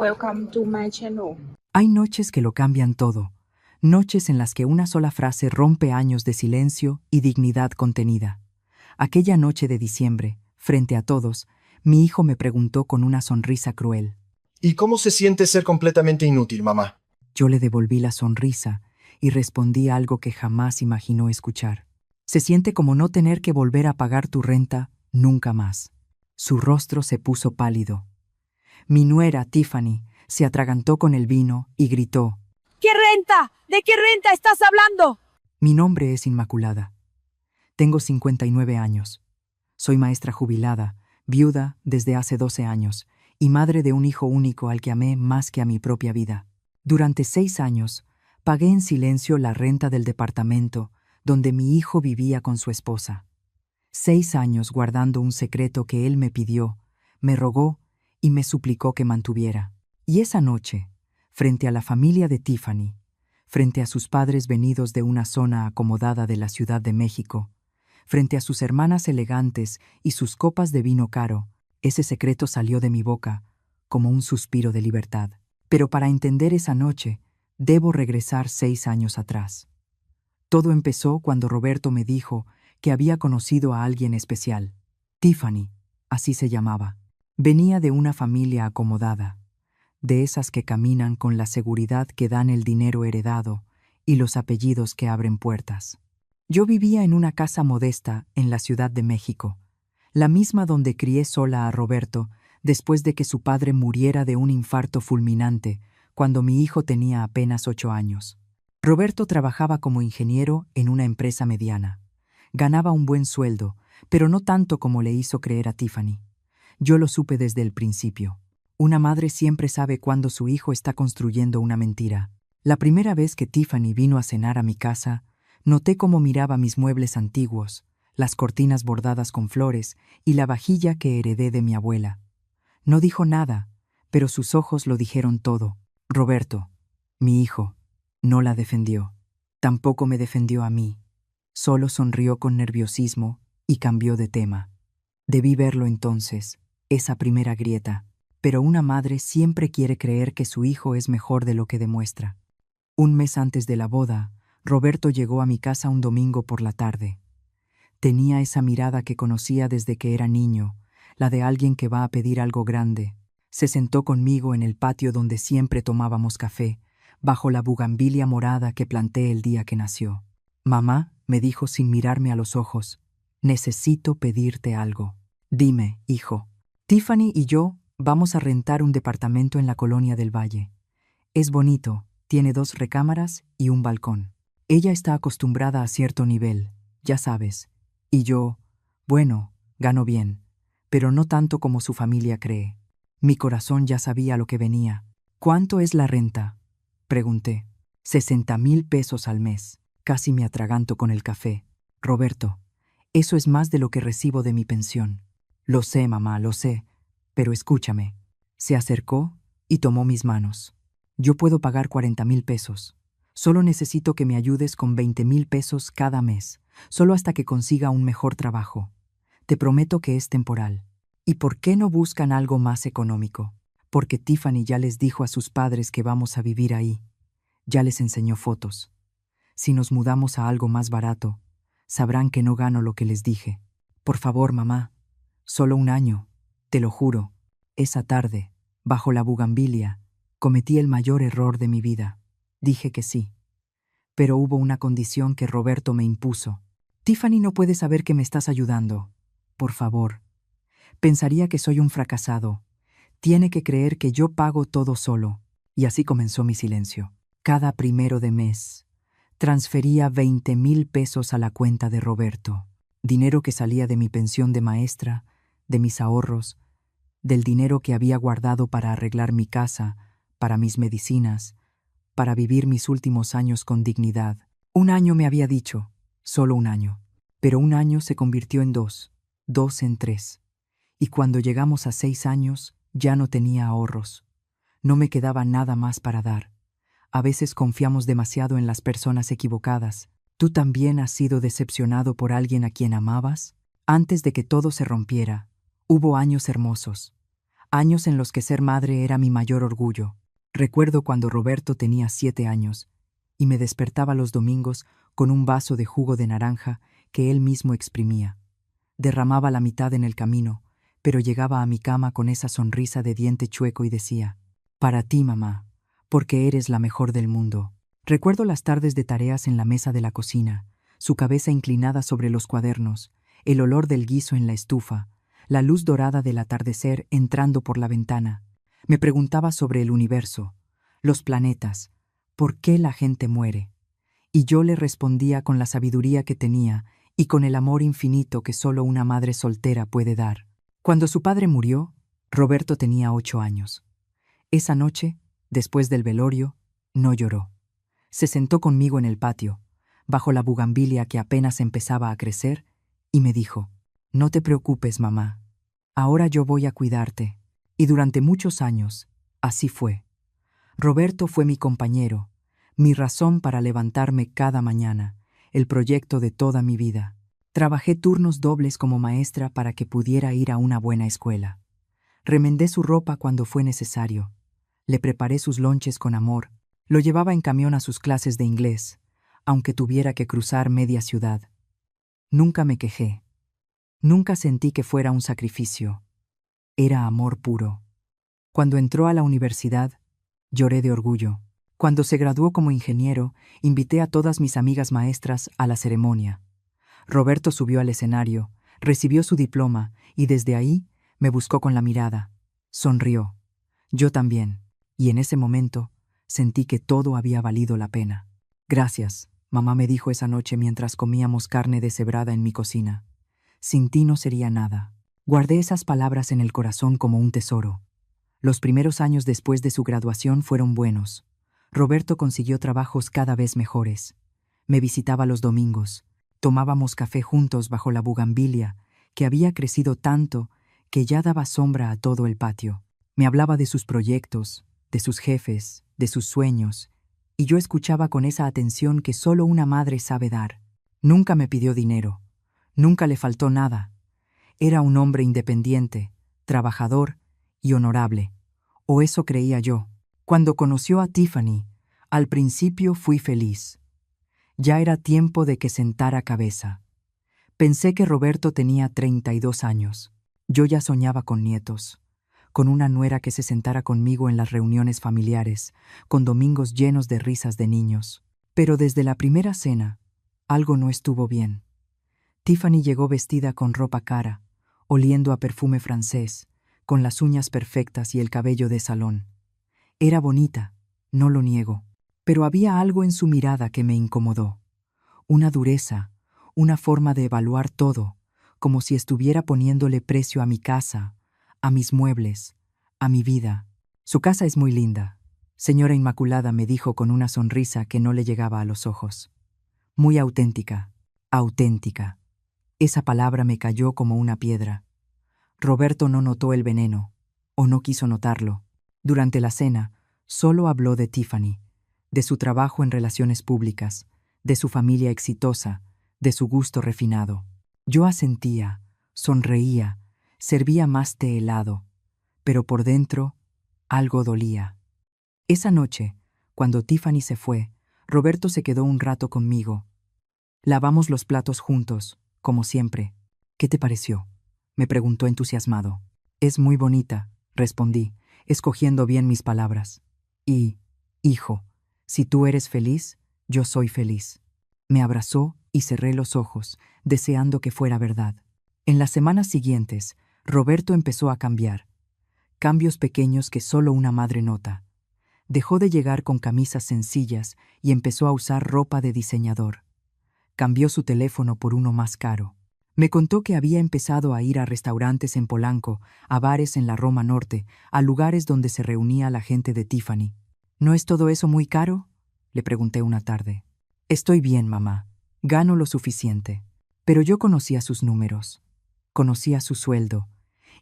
Welcome to my channel. Hay noches que lo cambian todo, noches en las que una sola frase rompe años de silencio y dignidad contenida. Aquella noche de diciembre, frente a todos, mi hijo me preguntó con una sonrisa cruel. ¿Y cómo se siente ser completamente inútil, mamá? Yo le devolví la sonrisa y respondí algo que jamás imaginó escuchar. Se siente como no tener que volver a pagar tu renta nunca más. Su rostro se puso pálido. Mi nuera, Tiffany, se atragantó con el vino y gritó: ¿Qué renta? ¿De qué renta estás hablando? Mi nombre es Inmaculada. Tengo 59 años. Soy maestra jubilada, viuda desde hace 12 años y madre de un hijo único al que amé más que a mi propia vida. Durante 6 años, pagué en silencio la renta del departamento donde mi hijo vivía con su esposa. 6 años guardando un secreto que él me pidió, me rogó y me suplicó que mantuviera. Y esa noche, frente a la familia de Tiffany, frente a sus padres venidos de una zona acomodada de la Ciudad de México, frente a sus hermanas elegantes y sus copas de vino caro, ese secreto salió de mi boca como un suspiro de libertad. Pero para entender esa noche, debo regresar 6 años atrás. Todo empezó cuando Roberto me dijo que había conocido a alguien especial. Tiffany, así se llamaba. Venía de una familia acomodada, de esas que caminan con la seguridad que dan el dinero heredado y los apellidos que abren puertas. Yo vivía en una casa modesta en la Ciudad de México, la misma donde crié sola a Roberto después de que su padre muriera de un infarto fulminante cuando mi hijo tenía apenas 8 años. Roberto trabajaba como ingeniero en una empresa mediana. Ganaba un buen sueldo, pero no tanto como le hizo creer a Tiffany. Yo lo supe desde el principio. Una madre siempre sabe cuándo su hijo está construyendo una mentira. La primera vez que Tiffany vino a cenar a mi casa, noté cómo miraba mis muebles antiguos, las cortinas bordadas con flores y la vajilla que heredé de mi abuela. No dijo nada, pero sus ojos lo dijeron todo. Roberto, mi hijo, no la defendió. Tampoco me defendió a mí. Solo sonrió con nerviosismo y cambió de tema. Debí verlo entonces, esa primera grieta. Pero una madre siempre quiere creer que su hijo es mejor de lo que demuestra. Un mes antes de la boda, Roberto llegó a mi casa un domingo por la tarde. Tenía esa mirada que conocía desde que era niño, la de alguien que va a pedir algo grande. Se sentó conmigo en el patio donde siempre tomábamos café, bajo la bugambilia morada que planté el día que nació. «Mamá», me dijo sin mirarme a los ojos, «necesito pedirte algo. Dime, hijo. Tiffany y yo vamos a rentar un departamento en la Colonia del Valle. Es bonito, tiene 2 recámaras y un balcón. Ella está acostumbrada a cierto nivel, ya sabes. Y yo, bueno, gano bien, pero no tanto como su familia cree». Mi corazón ya sabía lo que venía. «¿Cuánto es la renta?», pregunté. 60,000 pesos al mes. Casi me atraganto con el café. «Roberto, eso es más de lo que recibo de mi pensión». «Lo sé, mamá, lo sé. Pero escúchame». Se acercó y tomó mis manos. «Yo puedo pagar 40,000 pesos. Solo necesito que me ayudes con 20,000 pesos cada mes, solo hasta que consiga un mejor trabajo. Te prometo que es temporal». «¿Y por qué no buscan algo más económico?» «Porque Tiffany ya les dijo a sus padres que vamos a vivir ahí. Ya les enseñó fotos. Si nos mudamos a algo más barato, sabrán que no gano lo que les dije. Por favor, mamá, solo un año, te lo juro». Esa tarde, bajo la bugambilia, cometí el mayor error de mi vida. Dije que sí. Pero hubo una condición que Roberto me impuso. «Tiffany no puede saber que me estás ayudando. Por favor. Pensaría que soy un fracasado. Tiene que creer que yo pago todo solo». Y así comenzó mi silencio. Cada 1 de mes, transfería 20,000 pesos a la cuenta de Roberto. Dinero que salía de mi pensión de maestra, de mis ahorros, del dinero que había guardado para arreglar mi casa, para mis medicinas, para vivir mis últimos años con dignidad. 1 año me había dicho, solo 1 año. Pero 1 año se convirtió en 2, 2 en 3. Y cuando llegamos a 6 años, ya no tenía ahorros. No me quedaba nada más para dar. A veces confiamos demasiado en las personas equivocadas. ¿Tú también has sido decepcionado por alguien a quien amabas? Antes de que todo se rompiera, hubo años hermosos. Años en los que ser madre era mi mayor orgullo. Recuerdo cuando Roberto tenía 7 años y me despertaba los domingos con un vaso de jugo de naranja que él mismo exprimía. Derramaba la mitad en el camino, pero llegaba a mi cama con esa sonrisa de diente chueco y decía: «Para ti, mamá, porque eres la mejor del mundo». Recuerdo las tardes de tareas en la mesa de la cocina, su cabeza inclinada sobre los cuadernos, el olor del guiso en la estufa, la luz dorada del atardecer entrando por la ventana. Me preguntaba sobre el universo, los planetas, por qué la gente muere. Y yo le respondía con la sabiduría que tenía y con el amor infinito que solo una madre soltera puede dar. Cuando su padre murió, Roberto tenía 8 años. Esa noche, después del velorio, no lloró. Se sentó conmigo en el patio, bajo la bugambilia que apenas empezaba a crecer, y me dijo: «No te preocupes, mamá. Ahora yo voy a cuidarte». Y durante muchos años, así fue. Roberto fue mi compañero, mi razón para levantarme cada mañana, el proyecto de toda mi vida. Trabajé turnos dobles como maestra para que pudiera ir a una buena escuela. Remendé su ropa cuando fue necesario. Le preparé sus lonches con amor. Lo llevaba en camión a sus clases de inglés, aunque tuviera que cruzar media ciudad. Nunca me quejé. Nunca sentí que fuera un sacrificio. Era amor puro. Cuando entró a la universidad, lloré de orgullo. Cuando se graduó como ingeniero, invité a todas mis amigas maestras a la ceremonia. Roberto subió al escenario, recibió su diploma y desde ahí me buscó con la mirada. Sonrió. Yo también. Y en ese momento sentí que todo había valido la pena. «Gracias», mamá me dijo esa noche mientras comíamos carne deshebrada en mi cocina. «Sin ti no sería nada». Guardé esas palabras en el corazón como un tesoro. Los primeros años después de su graduación fueron buenos. Roberto consiguió trabajos cada vez mejores. Me visitaba los domingos. Tomábamos café juntos bajo la bugambilia, que había crecido tanto que ya daba sombra a todo el patio. Me hablaba de sus proyectos, de sus jefes, de sus sueños, y yo escuchaba con esa atención que solo una madre sabe dar. Nunca me pidió dinero. Nunca le faltó nada. Era un hombre independiente, trabajador y honorable. O eso creía yo. Cuando conoció a Tiffany, al principio fui feliz. Ya era tiempo de que sentara cabeza. Pensé que Roberto tenía 32 años. Yo ya soñaba con nietos, con una nuera que se sentara conmigo en las reuniones familiares, con domingos llenos de risas de niños. Pero desde la primera cena, algo no estuvo bien. Tiffany llegó vestida con ropa cara, oliendo a perfume francés, con las uñas perfectas y el cabello de salón. Era bonita, no lo niego, pero había algo en su mirada que me incomodó. Una dureza, una forma de evaluar todo, como si estuviera poniéndole precio a mi casa, a mis muebles, a mi vida. «Su casa es muy linda», señora Inmaculada me dijo con una sonrisa que no le llegaba a los ojos. «Muy auténtica, auténtica». Esa palabra me cayó como una piedra. Roberto no notó el veneno, o no quiso notarlo. Durante la cena, solo habló de Tiffany, de su trabajo en relaciones públicas, de su familia exitosa, de su gusto refinado. Yo asentía, sonreía, servía más té helado, pero por dentro algo dolía. Esa noche, cuando Tiffany se fue, Roberto se quedó un rato conmigo. Lavamos los platos juntos, como siempre. «¿Qué te pareció?», me preguntó entusiasmado. «Es muy bonita», respondí, escogiendo bien mis palabras. «Y, hijo, si tú eres feliz, yo soy feliz». Me abrazó y cerré los ojos, deseando que fuera verdad. En las semanas siguientes, Roberto empezó a cambiar. Cambios pequeños que solo una madre nota. Dejó de llegar con camisas sencillas y empezó a usar ropa de diseñador. Cambió su teléfono por uno más caro. Me contó que había empezado a ir a restaurantes en Polanco, a bares en la Roma Norte, a lugares donde se reunía la gente de Tiffany. «¿No es todo eso muy caro?», le pregunté una tarde. «Estoy bien, mamá. Gano lo suficiente». Pero yo conocía sus números, conocía su sueldo,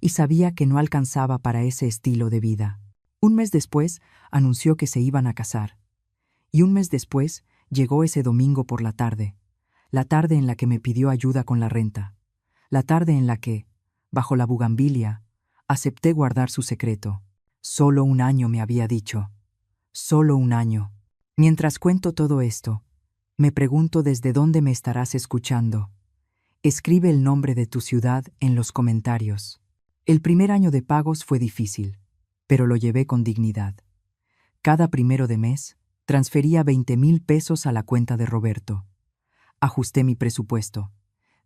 y sabía que no alcanzaba para ese estilo de vida. Un mes después, anunció que se iban a casar. Y un mes después, llegó ese domingo por la tarde en la que me pidió ayuda con la renta, la tarde en la que, bajo la bugambilia, Acepté guardar su secreto. Solo un año me había dicho. Solo un año. Mientras cuento todo esto, me pregunto desde dónde me estarás escuchando. Escribe el nombre de tu ciudad en los comentarios. El primer año de pagos fue difícil, pero lo llevé con dignidad. Cada primero de mes, transfería 20,000 pesos a la cuenta de Roberto. Ajusté mi presupuesto.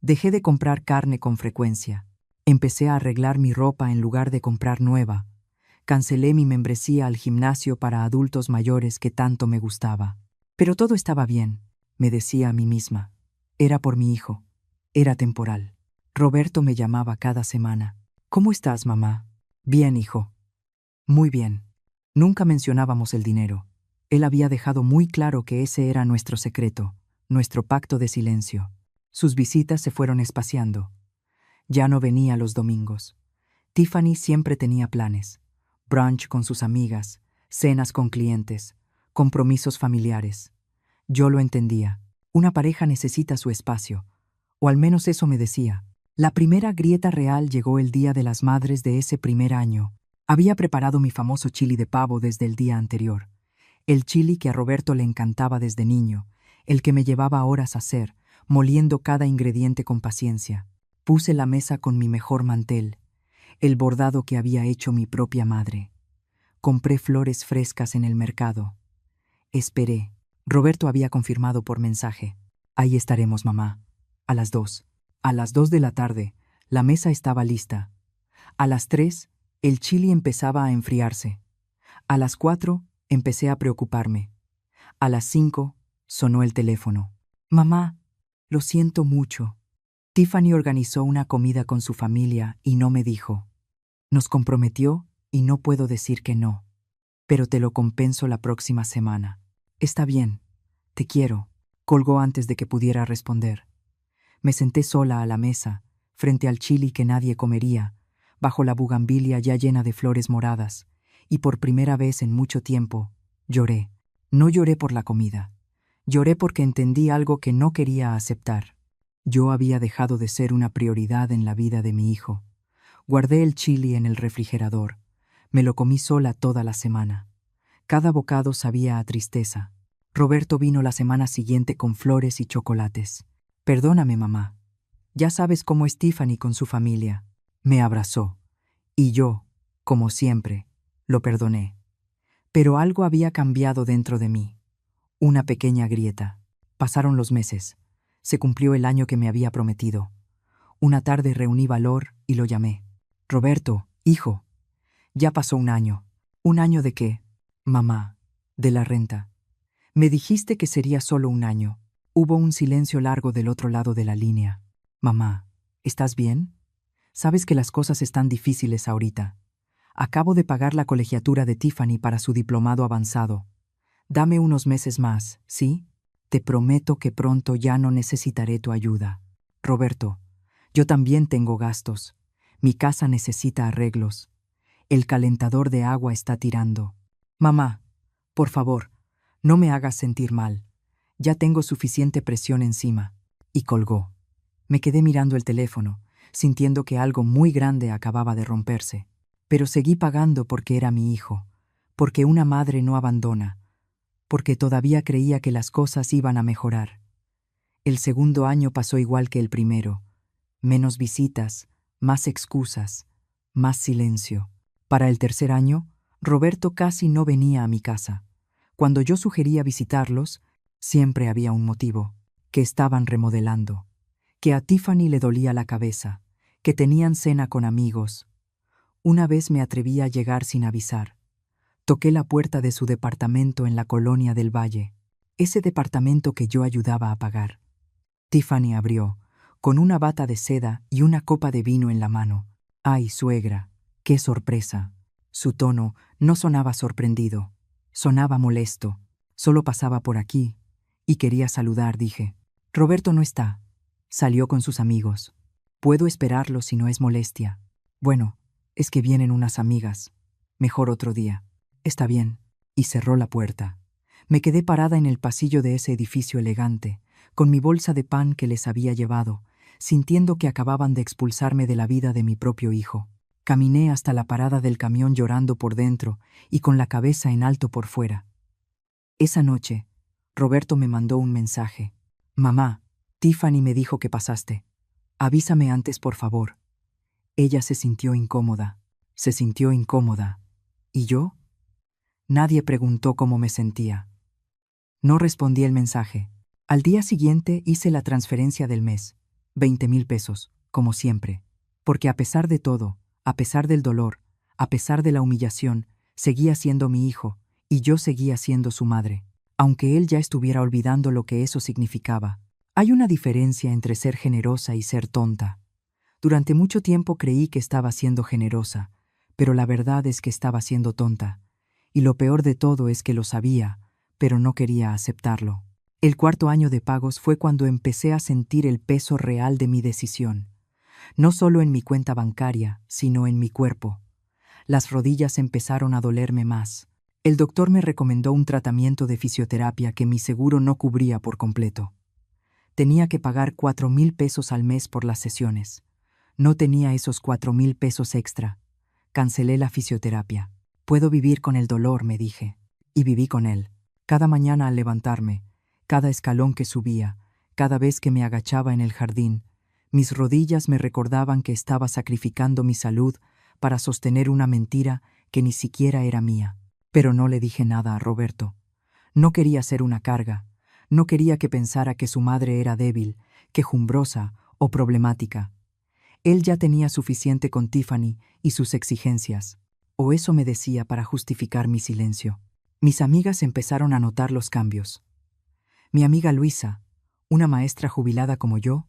Dejé de comprar carne con frecuencia. Empecé a arreglar mi ropa en lugar de comprar nueva. Cancelé mi membresía al gimnasio para adultos mayores que tanto me gustaba. Pero todo estaba bien, me decía a mí misma. Era por mi hijo. Era temporal. Roberto me llamaba cada semana. ¿Cómo estás, mamá? Bien, hijo. Muy bien. Nunca mencionábamos el dinero. Él había dejado muy claro que ese era nuestro secreto, nuestro pacto de silencio. Sus visitas se fueron espaciando. Ya no venía los domingos. Tiffany siempre tenía planes. Brunch con sus amigas, cenas con clientes, compromisos familiares. Yo lo entendía. Una pareja necesita su espacio. O al menos eso me decía. La primera grieta real llegó el Día de las Madres de ese primer año. Había preparado mi famoso chili de pavo desde el día anterior. El chili que a Roberto le encantaba desde niño, el que me llevaba horas a hacer, moliendo cada ingrediente con paciencia. Puse la mesa con mi mejor mantel, el bordado que había hecho mi propia madre. Compré flores frescas en el mercado. Esperé. Roberto había confirmado por mensaje. Ahí estaremos, mamá. A las 2. A las 2 de la tarde, la mesa estaba lista. A las 3, el chili empezaba a enfriarse. A las 4, empecé a preocuparme. A las 5, sonó el teléfono. Mamá, lo siento mucho. Tiffany organizó una comida con su familia y no me dijo. Nos comprometió y no puedo decir que no. Pero te lo compenso la próxima semana. Está bien. Te quiero. Colgó antes de que pudiera responder. Me senté sola a la mesa, frente al chili que nadie comería, bajo la bugambilia ya llena de flores moradas, y por primera vez en mucho tiempo, lloré. No lloré por la comida. Lloré porque entendí algo que no quería aceptar. Yo había dejado de ser una prioridad en la vida de mi hijo. Guardé el chili en el refrigerador. Me lo comí sola toda la semana. Cada bocado sabía a tristeza. Roberto vino la semana siguiente con flores y chocolates. Perdóname, mamá. Ya sabes cómo es Tiffany con su familia. Me abrazó. Y yo, como siempre, lo perdoné. Pero algo había cambiado dentro de mí. Una pequeña grieta. Pasaron los meses. Se cumplió el año que me había prometido. Una tarde reuní valor y lo llamé. Roberto, hijo. Ya pasó un año. ¿Un año de qué? Mamá, de la renta. Me dijiste que sería solo un año. Hubo un silencio largo del otro lado de la línea. Mamá, ¿estás bien? Sabes que las cosas están difíciles ahorita. Acabo de pagar la colegiatura de Tiffany para su diplomado avanzado. Dame unos meses más, ¿sí? Te prometo que pronto ya no necesitaré tu ayuda. Roberto, yo también tengo gastos. Mi casa necesita arreglos. El calentador de agua está tirando. Mamá, por favor, no me hagas sentir mal. Ya tengo suficiente presión encima. Y colgó. Me quedé mirando el teléfono, sintiendo que algo muy grande acababa de romperse. Pero seguí pagando porque era mi hijo, porque una madre no abandona, porque todavía creía que las cosas iban a mejorar. El segundo año pasó igual que el primero. Menos visitas, más excusas, más silencio. Para el tercer año, Roberto casi no venía a mi casa. Cuando yo sugería visitarlos, siempre había un motivo, que estaban remodelando, que a Tiffany le dolía la cabeza, que tenían cena con amigos. Una vez me atreví a llegar sin avisar. Toqué la puerta de su departamento en la colonia del Valle, ese departamento que yo ayudaba a pagar. Tiffany abrió, con una bata de seda y una copa de vino en la mano. ¡Ay, suegra! ¡Qué sorpresa! Su tono no sonaba sorprendido, sonaba molesto. Solo pasaba por aquí y quería saludar, dije. Roberto no está. Salió con sus amigos. Puedo esperarlo si no es molestia. Bueno, es que vienen unas amigas. Mejor otro día. Está bien. Y cerró la puerta. Me quedé parada en el pasillo de ese edificio elegante, con mi bolsa de pan que les había llevado, sintiendo que acababan de expulsarme de la vida de mi propio hijo. Caminé hasta la parada del camión llorando por dentro y con la cabeza en alto por fuera. Esa noche, Roberto me mandó un mensaje. Mamá, Tiffany me dijo que pasaste. Avísame antes, por favor. Ella se sintió incómoda. Se sintió incómoda. ¿Y yo? Nadie preguntó cómo me sentía. No respondí el mensaje. Al día siguiente hice la transferencia del mes. 20,000 pesos, como siempre. Porque a pesar de todo, a pesar del dolor, a pesar de la humillación, seguía siendo mi hijo, y yo seguía siendo su madre. Aunque él ya estuviera olvidando lo que eso significaba. Hay una diferencia entre ser generosa y ser tonta. Durante mucho tiempo creí que estaba siendo generosa, pero la verdad es que estaba siendo tonta. Y lo peor de todo es que lo sabía, pero no quería aceptarlo. El cuarto año de pagos fue cuando empecé a sentir el peso real de mi decisión. No solo en mi cuenta bancaria, sino en mi cuerpo. Las rodillas empezaron a dolerme más. El doctor me recomendó un tratamiento de fisioterapia que mi seguro no cubría por completo. Tenía que pagar 4,000 pesos al mes por las sesiones. No tenía esos 4,000 pesos extra. Cancelé la fisioterapia. Puedo vivir con el dolor, me dije. Y viví con él. Cada mañana al levantarme, cada escalón que subía, cada vez que me agachaba en el jardín, mis rodillas me recordaban que estaba sacrificando mi salud para sostener una mentira que ni siquiera era mía. Pero no le dije nada a Roberto. No quería ser una carga. No quería que pensara que su madre era débil, quejumbrosa o problemática. Él ya tenía suficiente con Tiffany y sus exigencias. O eso me decía para justificar mi silencio. Mis amigas empezaron a notar los cambios. Mi amiga Luisa, una maestra jubilada como yo,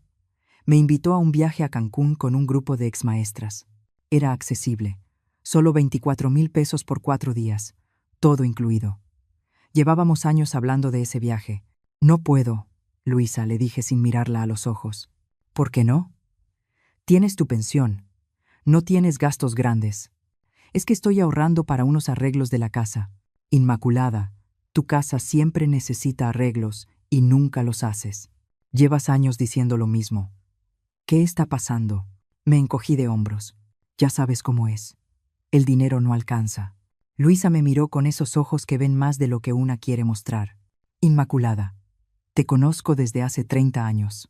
me invitó a un viaje a Cancún con un grupo de exmaestras. Era accesible. Solo 24,000 pesos por 4 días. Todo incluido. Llevábamos años hablando de ese viaje. No puedo, Luisa, le dije sin mirarla a los ojos. ¿Por qué no? Tienes tu pensión. No tienes gastos grandes. Es que estoy ahorrando para unos arreglos de la casa. Inmaculada, tu casa siempre necesita arreglos y nunca los haces. Llevas años diciendo lo mismo. ¿Qué está pasando? Me encogí de hombros. Ya sabes cómo es. El dinero no alcanza. Luisa me miró con esos ojos que ven más de lo que una quiere mostrar. Inmaculada, te conozco desde hace 30 años.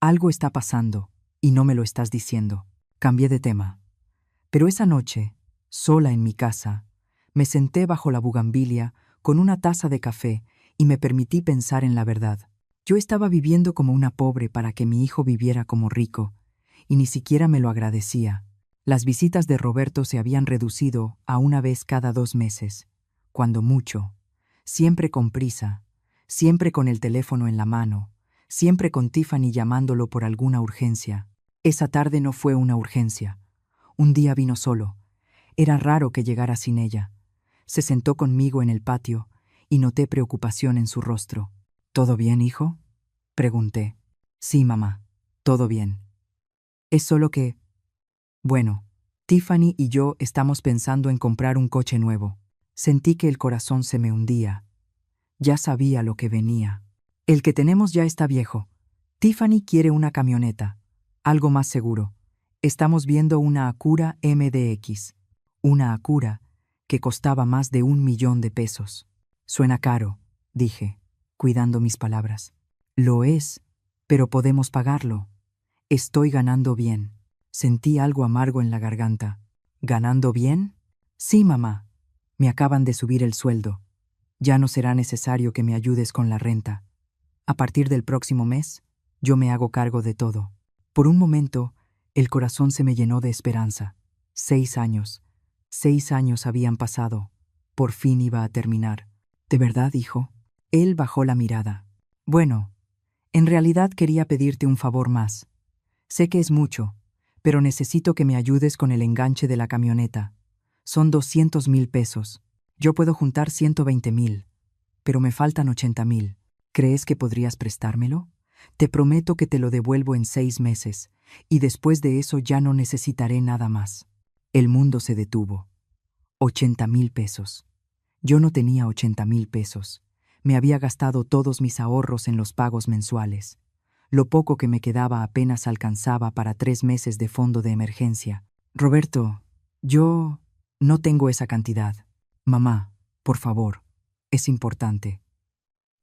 Algo está pasando y no me lo estás diciendo. Cambié de tema. Pero esa noche, sola en mi casa, me senté bajo la bugambilia con una taza de café y me permití pensar en la verdad. Yo estaba viviendo como una pobre para que mi hijo viviera como rico, y ni siquiera me lo agradecía. Las visitas de Roberto se habían reducido a una vez cada 2 meses, cuando mucho, siempre con prisa, siempre con el teléfono en la mano, siempre con Tiffany llamándolo por alguna urgencia. Esa tarde no fue una urgencia. Un día vino solo. Era raro que llegara sin ella. Se sentó conmigo en el patio y noté preocupación en su rostro. ¿Todo bien, hijo?, pregunté. Sí, mamá, todo bien. Es solo que... Bueno, Tiffany y yo estamos pensando en comprar un coche nuevo. Sentí que el corazón se me hundía. Ya sabía lo que venía. El que tenemos ya está viejo. Tiffany quiere una camioneta, algo más seguro. Estamos viendo una Acura MDX. Una Acura que costaba más de 1,000,000 de pesos. Suena caro, dije, cuidando mis palabras. Lo es, pero podemos pagarlo. Estoy ganando bien. Sentí algo amargo en la garganta. ¿Ganando bien? Sí, mamá. Me acaban de subir el sueldo. Ya no será necesario que me ayudes con la renta. A partir del próximo mes, yo me hago cargo de todo. Por un momento, el corazón se me llenó de esperanza. 6 años. 6 años habían pasado. Por fin iba a terminar. ¿De verdad, hijo? Él bajó la mirada. Bueno, en realidad quería pedirte un favor más. Sé que es mucho, pero necesito que me ayudes con el enganche de la camioneta. Son 200,000 pesos. Yo puedo juntar 120,000, pero me faltan 80,000. ¿Crees que podrías prestármelo? Te prometo que te lo devuelvo en 6 meses, y después de eso ya no necesitaré nada más. El mundo se detuvo. 80,000 pesos. Yo no tenía 80,000 pesos. Me había gastado todos mis ahorros en los pagos mensuales. Lo poco que me quedaba apenas alcanzaba para 3 meses de fondo de emergencia. Roberto, yo no tengo esa cantidad. Mamá, por favor, es importante.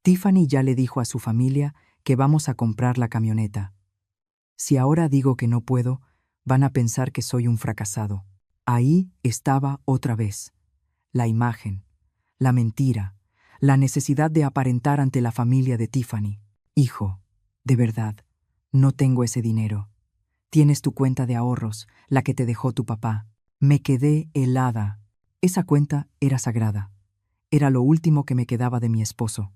Tiffany ya le dijo a su familia que vamos a comprar la camioneta. Si ahora digo que no puedo, van a pensar que soy un fracasado. Ahí estaba otra vez. La imagen, la mentira, la necesidad de aparentar ante la familia de Tiffany. Hijo, de verdad, no tengo ese dinero. Tienes tu cuenta de ahorros, la que te dejó tu papá. Me quedé helada. Esa cuenta era sagrada. Era lo último que me quedaba de mi esposo.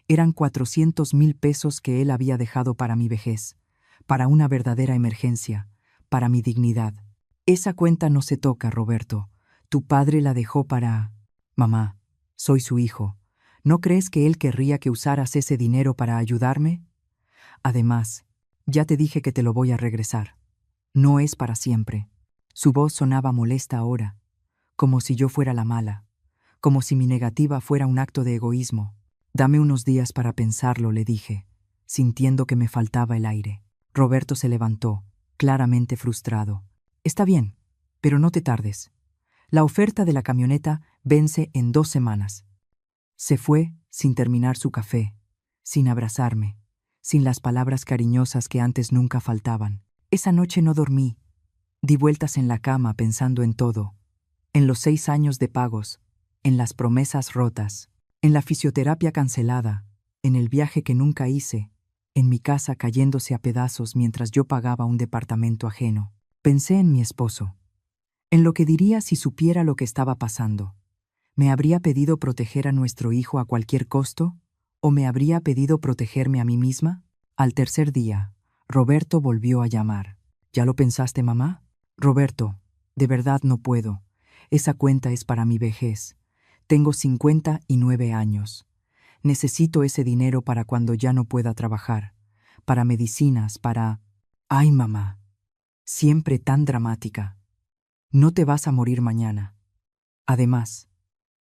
Eran 400,000 pesos que él había dejado para mi vejez, para una verdadera emergencia, para mi dignidad. Esa cuenta no se toca, Roberto. Tu padre la dejó para... Mamá, soy su hijo. ¿No crees que él querría que usaras ese dinero para ayudarme? Además, ya te dije que te lo voy a regresar. No es para siempre. Su voz sonaba molesta ahora, como si yo fuera la mala, como si mi negativa fuera un acto de egoísmo. Dame unos días para pensarlo, le dije, sintiendo que me faltaba el aire. Roberto se levantó, claramente frustrado. Está bien, pero no te tardes. La oferta de la camioneta vence en 2 semanas. Se fue sin terminar su café, sin abrazarme, sin las palabras cariñosas que antes nunca faltaban. Esa noche no dormí. Di vueltas en la cama pensando en todo, en los 6 años de pagos, en las promesas rotas, en la fisioterapia cancelada, en el viaje que nunca hice, en mi casa cayéndose a pedazos mientras yo pagaba un departamento ajeno. Pensé en mi esposo, en lo que diría si supiera lo que estaba pasando. ¿Me habría pedido proteger a nuestro hijo a cualquier costo? ¿O me habría pedido protegerme a mí misma? Al tercer día, Roberto volvió a llamar. ¿Ya lo pensaste, mamá? Roberto, de verdad no puedo. Esa cuenta es para mi vejez. Tengo 59 años. Necesito ese dinero para cuando ya no pueda trabajar, para medicinas, para... Ay, mamá, siempre tan dramática. No te vas a morir mañana. Además,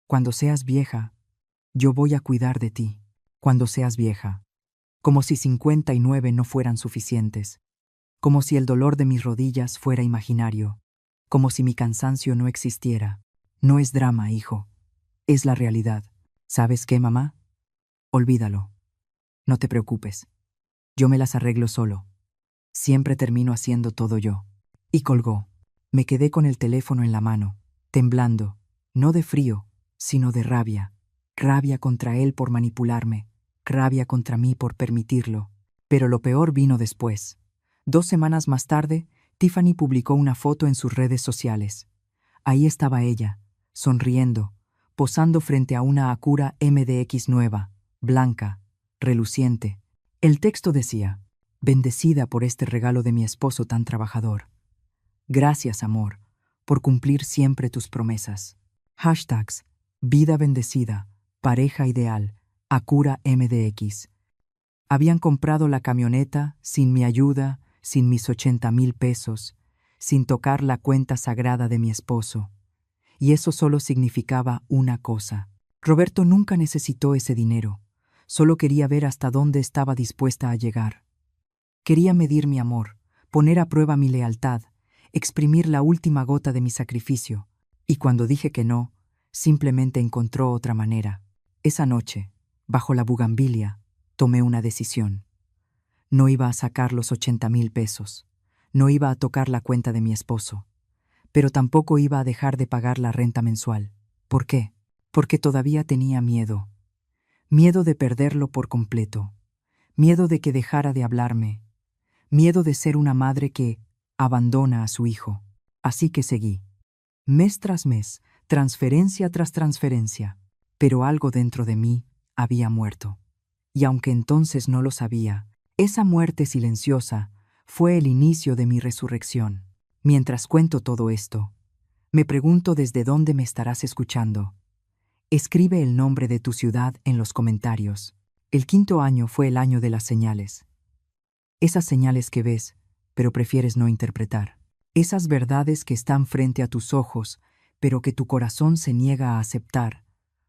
cuando seas vieja, yo voy a cuidar de ti. Cuando seas vieja. Como si 59 no fueran suficientes. Como si el dolor de mis rodillas fuera imaginario. Como si mi cansancio no existiera. No es drama, hijo. Es la realidad. ¿Sabes qué, mamá? Olvídalo. No te preocupes. Yo me las arreglo solo. Siempre termino haciendo todo yo. Y colgó. Me quedé con el teléfono en la mano, temblando, no de frío, sino de rabia. Rabia contra él por manipularme, rabia contra mí por permitirlo. Pero lo peor vino después. 2 semanas más tarde, Tiffany publicó una foto en sus redes sociales. Ahí estaba ella, sonriendo, posando frente a una Acura MDX nueva, blanca, reluciente. El texto decía: bendecida por este regalo de mi esposo tan trabajador. Gracias, amor, por cumplir siempre tus promesas. Hashtags: vida bendecida, pareja ideal, Acura MDX. Habían comprado la camioneta sin mi ayuda, sin mis 80,000 pesos, sin tocar la cuenta sagrada de mi esposo. Y eso solo significaba una cosa. Roberto nunca necesitó ese dinero. Solo quería ver hasta dónde estaba dispuesta a llegar. Quería medir mi amor, poner a prueba mi lealtad, exprimir la última gota de mi sacrificio. Y cuando dije que no, simplemente encontró otra manera. Esa noche, bajo la bugambilia, tomé una decisión. No iba a sacar los 80,000 pesos. No iba a tocar la cuenta de mi esposo. Pero tampoco iba a dejar de pagar la renta mensual. ¿Por qué? Porque todavía tenía miedo. Miedo de perderlo por completo. Miedo de que dejara de hablarme. Miedo de ser una madre que abandona a su hijo. Así que seguí. Mes tras mes, transferencia tras transferencia. Pero algo dentro de mí había muerto. Y aunque entonces no lo sabía, esa muerte silenciosa fue el inicio de mi resurrección. Mientras cuento todo esto, me pregunto desde dónde me estarás escuchando. Escribe el nombre de tu ciudad en los comentarios. El 5.º año fue el año de las señales. Esas señales que ves, pero prefieres no interpretar. Esas verdades que están frente a tus ojos, pero que tu corazón se niega a aceptar,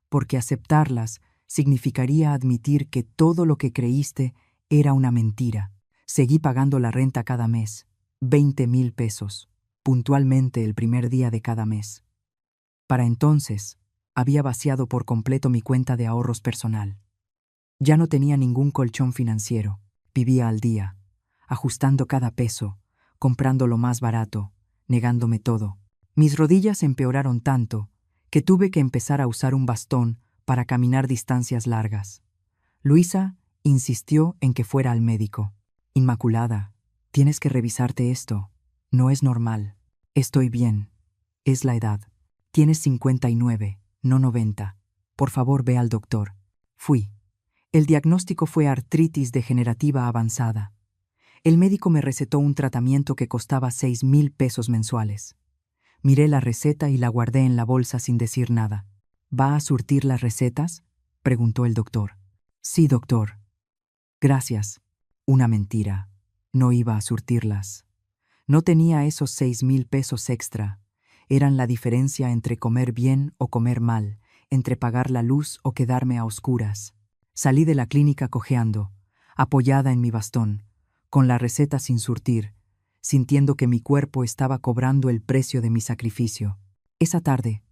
porque aceptarlas significaría admitir que todo lo que creíste era una mentira. Seguí pagando la renta cada mes, 20,000 pesos. puntualmente el primer día de cada mes. Para entonces, había vaciado por completo mi cuenta de ahorros personal. Ya no tenía ningún colchón financiero, vivía al día, ajustando cada peso, comprando lo más barato, negándome todo. Mis rodillas empeoraron tanto que tuve que empezar a usar un bastón para caminar distancias largas. Luisa insistió en que fuera al médico. Inmaculada, tienes que revisarte esto. No es normal. Estoy bien. Es la edad. Tienes 59, no 90. Por favor, ve al doctor. Fui. El diagnóstico fue artritis degenerativa avanzada. El médico me recetó un tratamiento que costaba 6,000 pesos mensuales. Miré la receta y la guardé en la bolsa sin decir nada. ¿Va a surtir las recetas?, preguntó el doctor. Sí, doctor. Gracias. Una mentira. No iba a surtirlas. No tenía esos 6,000 pesos extra. Eran la diferencia entre comer bien o comer mal, entre pagar la luz o quedarme a oscuras. Salí de la clínica cojeando, apoyada en mi bastón, con la receta sin surtir, sintiendo que mi cuerpo estaba cobrando el precio de mi sacrificio. Esa tarde,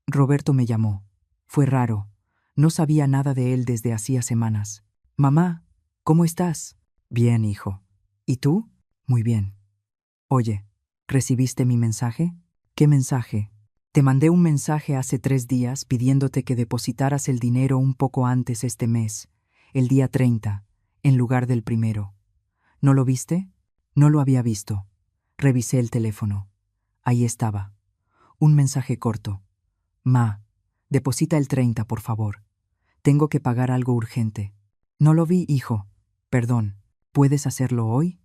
Roberto me llamó. Fue raro. No sabía nada de él desde hacía semanas. Mamá, ¿cómo estás? Bien, hijo. ¿Y tú? Muy bien. Oye, ¿recibiste mi mensaje? ¿Qué mensaje? Te mandé un mensaje hace 3 días pidiéndote que depositaras el dinero un poco antes este mes, el día 30, en lugar del 1. ¿No lo viste? No lo había visto. Revisé el teléfono. Ahí estaba. Un mensaje corto. Ma, deposita el 30, por favor. Tengo que pagar algo urgente. No lo vi, hijo. Perdón. ¿Puedes hacerlo hoy?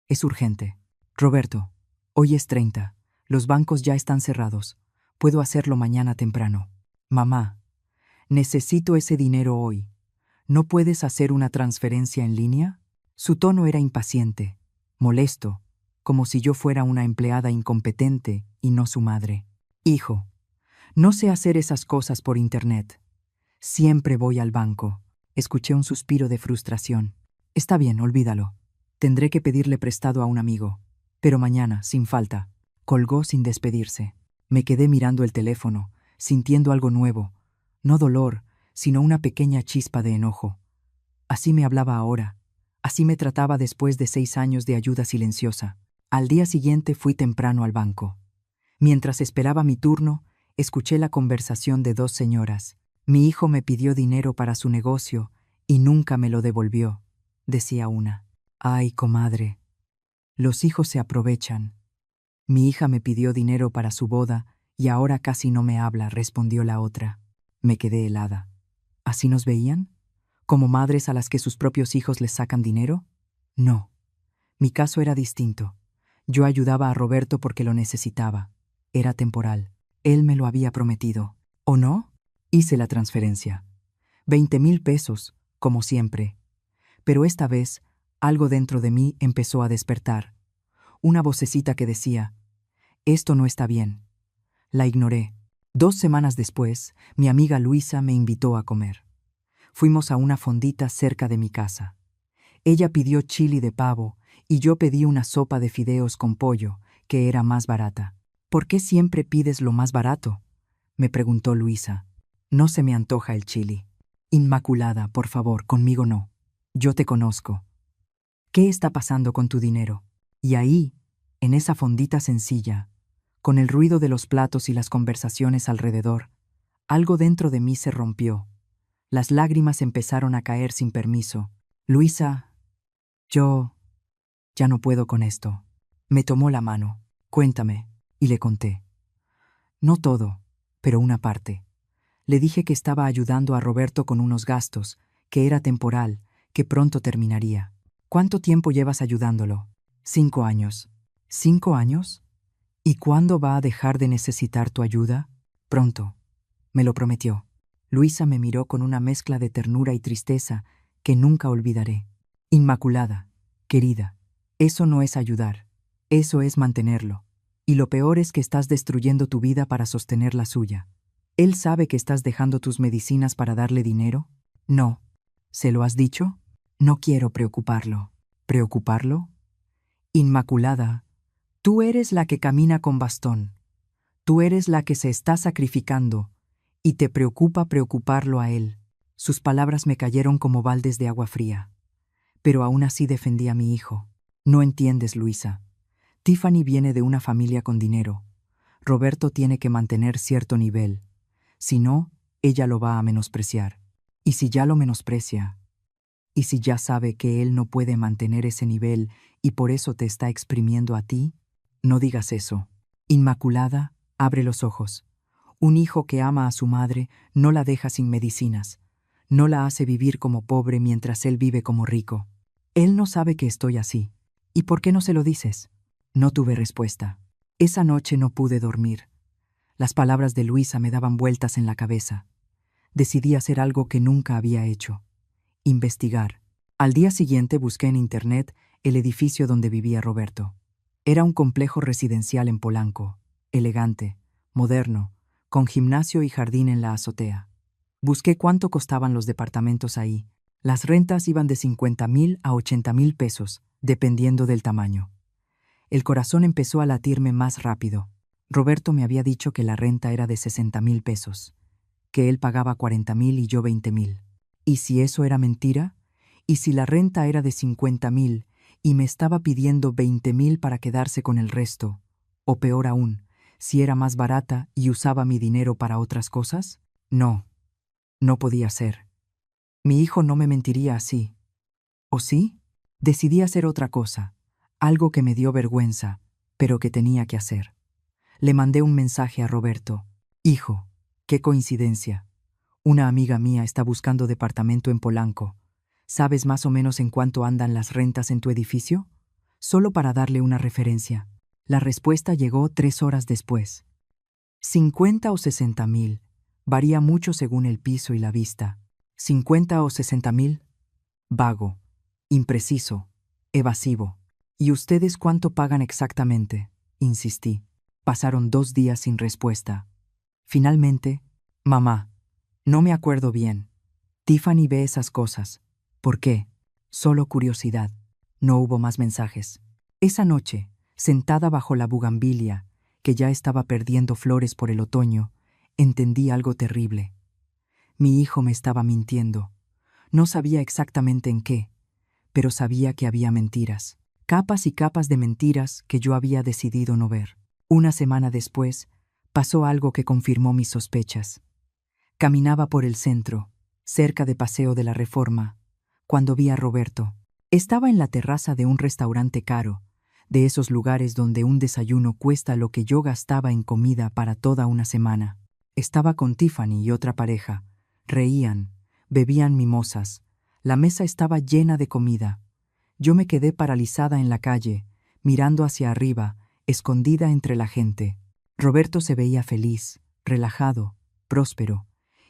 Es urgente. Roberto, hoy es 30. Los bancos ya están cerrados. Puedo hacerlo mañana temprano. Mamá, necesito ese dinero hoy. ¿No puedes hacer una transferencia en línea? Su tono era impaciente, molesto, como si yo fuera una empleada incompetente y no su madre. Hijo, no sé hacer esas cosas por internet. Siempre voy al banco. Escuché un suspiro de frustración. Está bien, olvídalo. Tendré que pedirle prestado a un amigo. Pero mañana, sin falta. Colgó sin despedirse. Me quedé mirando el teléfono, sintiendo algo nuevo. No dolor, sino una pequeña chispa de enojo. Así me hablaba ahora. Así me trataba después de 6 años de ayuda silenciosa. Al día siguiente fui temprano al banco. Mientras esperaba mi turno, escuché la conversación de 2 señoras. Mi hijo me pidió dinero para su negocio y nunca me lo devolvió, decía una. Ay, comadre. Los hijos se aprovechan. Mi hija me pidió dinero para su boda y ahora casi no me habla, respondió la otra. Me quedé helada. ¿Así nos veían? ¿Como madres a las que sus propios hijos les sacan dinero? No. Mi caso era distinto. Yo ayudaba a Roberto porque lo necesitaba. Era temporal. Él me lo había prometido. ¿O no? Hice la transferencia. 20,000 pesos, como siempre. Pero esta vez, algo dentro de mí empezó a despertar. Una vocecita que decía, esto no está bien. La ignoré. 2 semanas después, mi amiga Luisa me invitó a comer. Fuimos a una fondita cerca de mi casa. Ella pidió chili de pavo y yo pedí una sopa de fideos con pollo, que era más barata. ¿Por qué siempre pides lo más barato?, me preguntó Luisa. No se me antoja el chili. Inmaculada, por favor, conmigo no. Yo te conozco. ¿Qué está pasando con tu dinero? Y ahí, en esa fondita sencilla, con el ruido de los platos y las conversaciones alrededor, algo dentro de mí se rompió. Las lágrimas empezaron a caer sin permiso. Luisa, yo ya no puedo con esto. Me tomó la mano. Cuéntame, y le conté. No todo, pero una parte. Le dije que estaba ayudando a Roberto con unos gastos, que era temporal, que pronto terminaría. ¿Cuánto tiempo llevas ayudándolo? 5 años. ¿5 años? ¿Y cuándo va a dejar de necesitar tu ayuda? Pronto. Me lo prometió. Luisa me miró con una mezcla de ternura y tristeza que nunca olvidaré. Inmaculada, querida, eso no es ayudar, eso es mantenerlo. Y lo peor es que estás destruyendo tu vida para sostener la suya. ¿Él sabe que estás dejando tus medicinas para darle dinero? No. ¿Se lo has dicho? No quiero preocuparlo. ¿Preocuparlo? Inmaculada, Tú eres la que camina con bastón. Tú eres la que se está sacrificando, y te preocupa preocuparlo a él. Sus palabras me cayeron como baldes de agua fría. Pero aún así defendí a mi hijo. No entiendes, Luisa. Tiffany viene de una familia con dinero. Roberto tiene que mantener cierto nivel. Si no, ella lo va a menospreciar. Y si ya lo menosprecia, y si ya sabe que él no puede mantener ese nivel y por eso te está exprimiendo a ti, no digas eso. Inmaculada, abre los ojos. Un hijo que ama a su madre no la deja sin medicinas. No la hace vivir como pobre mientras él vive como rico. Él no sabe que estoy así. ¿Y por qué no se lo dices? No tuve respuesta. Esa noche no pude dormir. Las palabras de Luisa me daban vueltas en la cabeza. Decidí hacer algo que nunca había hecho. Investigar. Al día siguiente busqué en internet el edificio donde vivía Roberto. Era un complejo residencial en Polanco, elegante, moderno, con gimnasio y jardín en la azotea. Busqué cuánto costaban los departamentos ahí. Las rentas iban de 50,000 a 80,000 pesos, dependiendo del tamaño. El corazón empezó a latirme más rápido. Roberto me había dicho que la renta era de 60,000 pesos, que él pagaba 40,000 y yo 20,000. ¿Y si eso era mentira? ¿Y si la renta era de 50,000 y me estaba pidiendo 20,000 para quedarse con el resto? O peor aún, si era más barata y usaba mi dinero para otras cosas? No, no podía ser. Mi hijo no me mentiría así. ¿O sí? Decidí hacer otra cosa, algo que me dio vergüenza, pero que tenía que hacer. Le mandé un mensaje a Roberto. Hijo, qué coincidencia. Una amiga mía está buscando departamento en Polanco. ¿Sabes más o menos en cuánto andan las rentas en tu edificio? Solo para darle una referencia. La respuesta llegó 3 horas después. 50 o 60,000. Varía mucho según el piso y la vista. 50 o 60,000. Vago, impreciso, evasivo. ¿Y ustedes cuánto pagan exactamente? Insistí. Pasaron 2 días sin respuesta. Finalmente, mamá, no me acuerdo bien. Tiffany ve esas cosas. ¿Por qué? Solo curiosidad. No hubo más mensajes. Esa noche, sentada bajo la bugambilia, que ya estaba perdiendo flores por el otoño, entendí algo terrible. Mi hijo me estaba mintiendo. No sabía exactamente en qué, pero sabía que había mentiras. Capas y capas de mentiras que yo había decidido no ver. Una semana después, pasó algo que confirmó mis sospechas. Caminaba por el centro, cerca de Paseo de la Reforma, cuando vi a Roberto. Estaba en la terraza de un restaurante caro, de esos lugares donde un desayuno cuesta lo que yo gastaba en comida para toda una semana. Estaba con Tiffany y otra pareja. Reían, bebían mimosas. La mesa estaba llena de comida. Yo me quedé paralizada en la calle, mirando hacia arriba, escondida entre la gente. Roberto se veía feliz, relajado, próspero,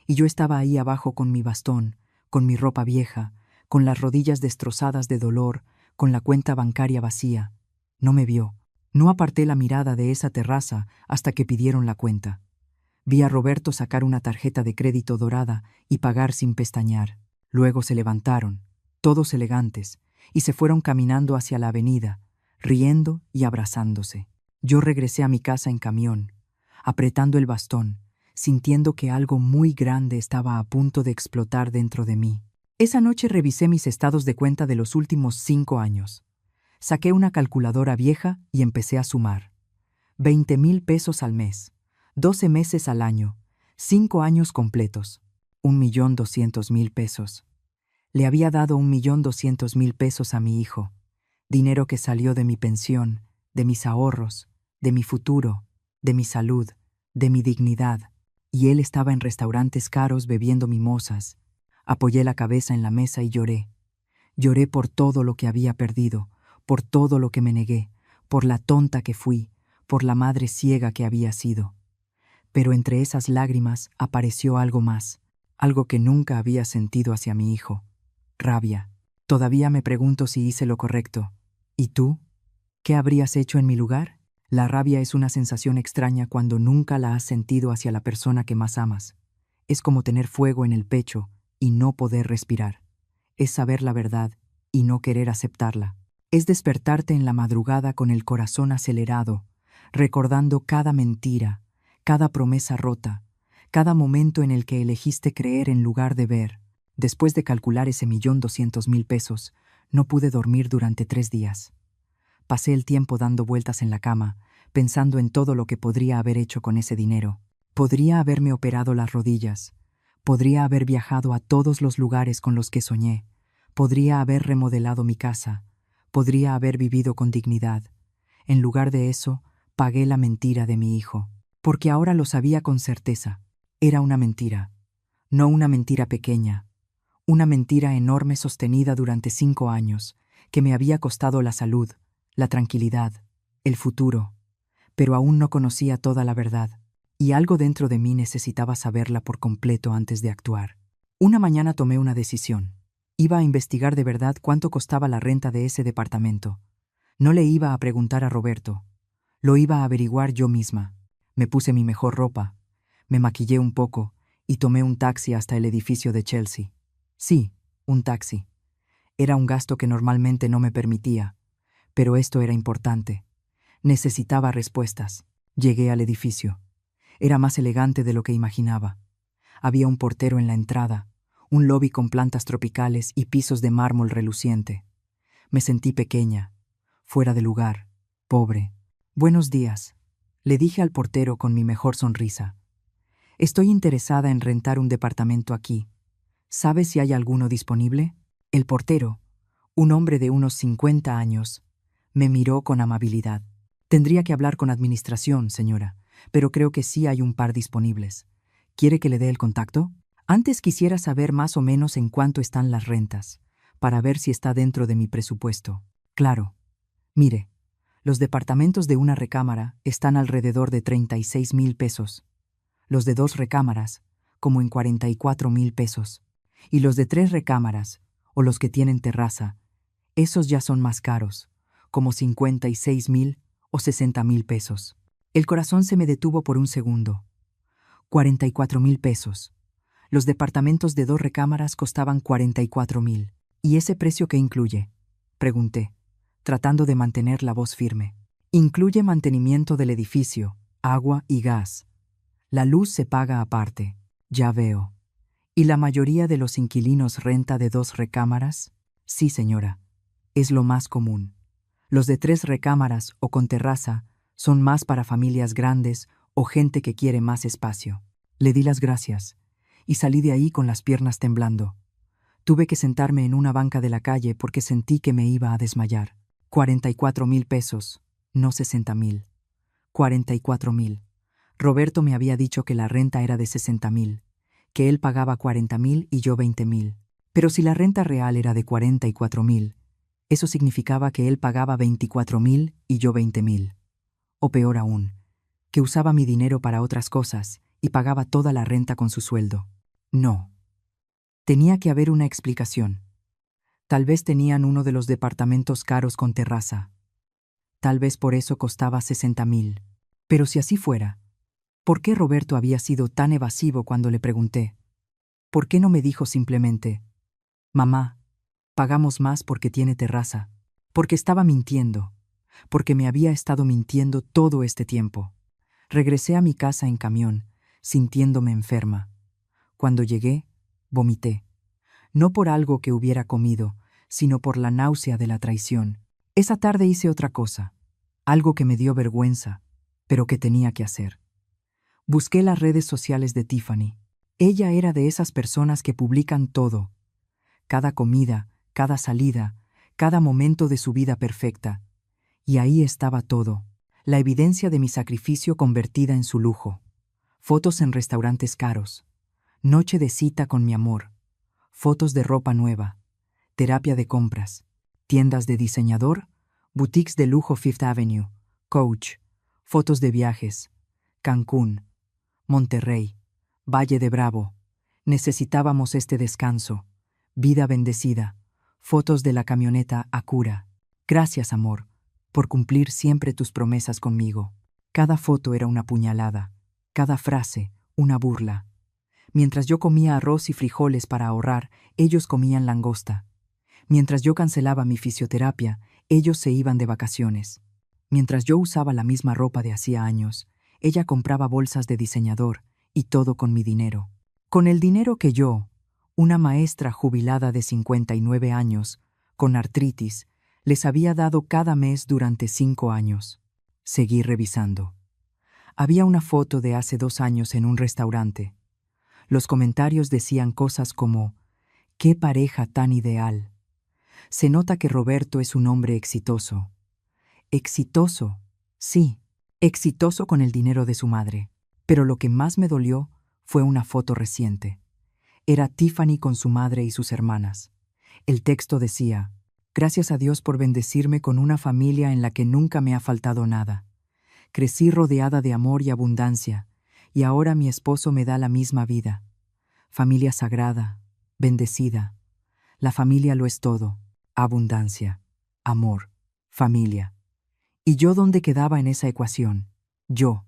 y yo estaba ahí abajo con mi bastón, con mi ropa vieja, con las rodillas destrozadas de dolor, con la cuenta bancaria vacía. No me vio. No aparté la mirada de esa terraza hasta que pidieron la cuenta. Vi a Roberto sacar una tarjeta de crédito dorada y pagar sin pestañear. Luego se levantaron, todos elegantes, y se fueron caminando hacia la avenida, riendo y abrazándose. Yo regresé a mi casa en camión, apretando el bastón, sintiendo que algo muy grande estaba a punto de explotar dentro de mí. Esa noche revisé mis estados de cuenta de los últimos 5 años. Saqué una calculadora vieja y empecé a sumar. 20,000 pesos al mes, 12 meses al año, 5 años completos, 1,200,000 pesos. Le había dado 1,200,000 pesos a mi hijo, dinero que salió de mi pensión, de mis ahorros, de mi futuro, de mi salud, de mi dignidad, y él estaba en restaurantes caros bebiendo mimosas. Apoyé la cabeza en la mesa y lloré. Lloré por todo lo que había perdido, por todo lo que me negué, por la tonta que fui, por la madre ciega que había sido. Pero entre esas lágrimas apareció algo más, algo que nunca había sentido hacia mi hijo. Rabia. Todavía me pregunto si hice lo correcto. ¿Y tú? ¿Qué habrías hecho en mi lugar? La rabia es una sensación extraña cuando nunca la has sentido hacia la persona que más amas. Es como tener fuego en el pecho y no poder respirar. Es saber la verdad y no querer aceptarla. Es despertarte en la madrugada con el corazón acelerado, recordando cada mentira, cada promesa rota, cada momento en el que elegiste creer en lugar de ver. Después de calcular ese 1.200.000 pesos, no pude dormir durante 3 días. Pasé el tiempo dando vueltas en la cama, pensando en todo lo que podría haber hecho con ese dinero. Podría haberme operado las rodillas, podría haber viajado a todos los lugares con los que soñé, podría haber remodelado mi casa, podría haber vivido con dignidad. En lugar de eso, pagué la mentira de mi hijo, porque ahora lo sabía con certeza. Era una mentira, no una mentira pequeña, una mentira enorme sostenida durante 5 años, que me había costado la salud, la tranquilidad, el futuro. Pero aún no conocía toda la verdad, y algo dentro de mí necesitaba saberla por completo antes de actuar. Una mañana tomé una decisión. Iba a investigar de verdad cuánto costaba la renta de ese departamento. No le iba a preguntar a Roberto. Lo iba a averiguar yo misma. Me puse mi mejor ropa, me maquillé un poco y tomé un taxi hasta el edificio de Chelsea. Sí, un taxi. Era un gasto que normalmente no me permitía, pero esto era importante. Necesitaba respuestas. Llegué al edificio. Era más elegante de lo que imaginaba. Había un portero en la entrada, un lobby con plantas tropicales y pisos de mármol reluciente. Me sentí pequeña, fuera de lugar, pobre. «Buenos días», le dije al portero con mi mejor sonrisa. «Estoy interesada en rentar un departamento aquí. ¿Sabe si hay alguno disponible?» El portero, un hombre de unos 50 años, me miró con amabilidad. «Tendría que hablar con administración, señora, pero creo que sí hay un par disponibles. ¿Quiere que le dé el contacto?» Antes quisiera saber más o menos en cuánto están las rentas, para ver si está dentro de mi presupuesto. Claro. Mire, los departamentos de una recámara están alrededor de 36.000 pesos. Los de 2 recámaras, como en 44.000 pesos. Y los de 3 recámaras, o los que tienen terraza, esos ya son más caros, como 56.000 o 60.000 pesos. El corazón se me detuvo por un segundo. 44.000 pesos. Los departamentos de 2 recámaras costaban 44.000. ¿Y ese precio qué incluye?, pregunté, tratando de mantener la voz firme. Incluye mantenimiento del edificio, agua y gas. La luz se paga aparte. Ya veo. ¿Y la mayoría de los inquilinos renta de 2 recámaras? Sí, señora. Es lo más común. Los de 3 recámaras o con terraza son más para familias grandes o gente que quiere más espacio. Le di las gracias y salí de ahí con las piernas temblando. Tuve que sentarme en una banca de la calle porque sentí que me iba a desmayar. 44.000 pesos, no 60.000. 44.000. Roberto me había dicho que la renta era de 60.000, que él pagaba 40.000 y yo 20.000. Pero si la renta real era de 44.000, eso significaba que él pagaba 24.000 y yo 20.000. O peor aún, que usaba mi dinero para otras cosas y pagaba toda la renta con su sueldo. No. Tenía que haber una explicación. Tal vez tenían uno de los departamentos caros con terraza. Tal vez por eso costaba 60.000. Pero si así fuera, ¿por qué Roberto había sido tan evasivo cuando le pregunté? ¿Por qué no me dijo simplemente: «Mamá, pagamos más porque tiene terraza»? Porque estaba mintiendo. Porque me había estado mintiendo todo este tiempo. Regresé a mi casa en camión, sintiéndome enferma. Cuando llegué, vomité. No por algo que hubiera comido, sino por la náusea de la traición. Esa tarde hice otra cosa, algo que me dio vergüenza, pero que tenía que hacer. Busqué las redes sociales de Tiffany. Ella era de esas personas que publican todo. Cada comida, cada salida, cada momento de su vida perfecta. Y ahí estaba todo, la evidencia de mi sacrificio convertida en su lujo. Fotos en restaurantes caros. Noche de cita con mi amor. Fotos de ropa nueva. Terapia de compras. Tiendas de diseñador. Boutiques de lujo Fifth Avenue. Coach. Fotos de viajes. Cancún. Monterrey. Valle de Bravo. Necesitábamos este descanso. Vida bendecida. Fotos de la camioneta Acura. Gracias, amor, por cumplir siempre tus promesas conmigo. Cada foto era una puñalada. Cada frase, una burla. Mientras yo comía arroz y frijoles para ahorrar, ellos comían langosta. Mientras yo cancelaba mi fisioterapia, Ellos se iban de vacaciones. Mientras yo usaba la misma ropa de hacía años, ella compraba bolsas de diseñador y todo con mi dinero. Con el dinero que yo, una maestra jubilada de 59 años, con artritis, les había dado cada mes durante 5 años. Seguí revisando. Había una foto de hace 2 años en un restaurante. Los comentarios decían cosas como: «¡Qué pareja tan ideal! Se nota que Roberto es un hombre exitoso». Exitoso, sí, exitoso con el dinero de su madre. Pero lo que más me dolió fue una foto reciente. Era Tiffany con su madre y sus hermanas. El texto decía: «Gracias a Dios por bendecirme con una familia en la que nunca me ha faltado nada. Crecí rodeada de amor y abundancia, y ahora mi esposo me da la misma vida. Familia sagrada, bendecida. La familia lo es todo. Abundancia, amor, familia». ¿Y yo dónde quedaba en esa ecuación? Yo,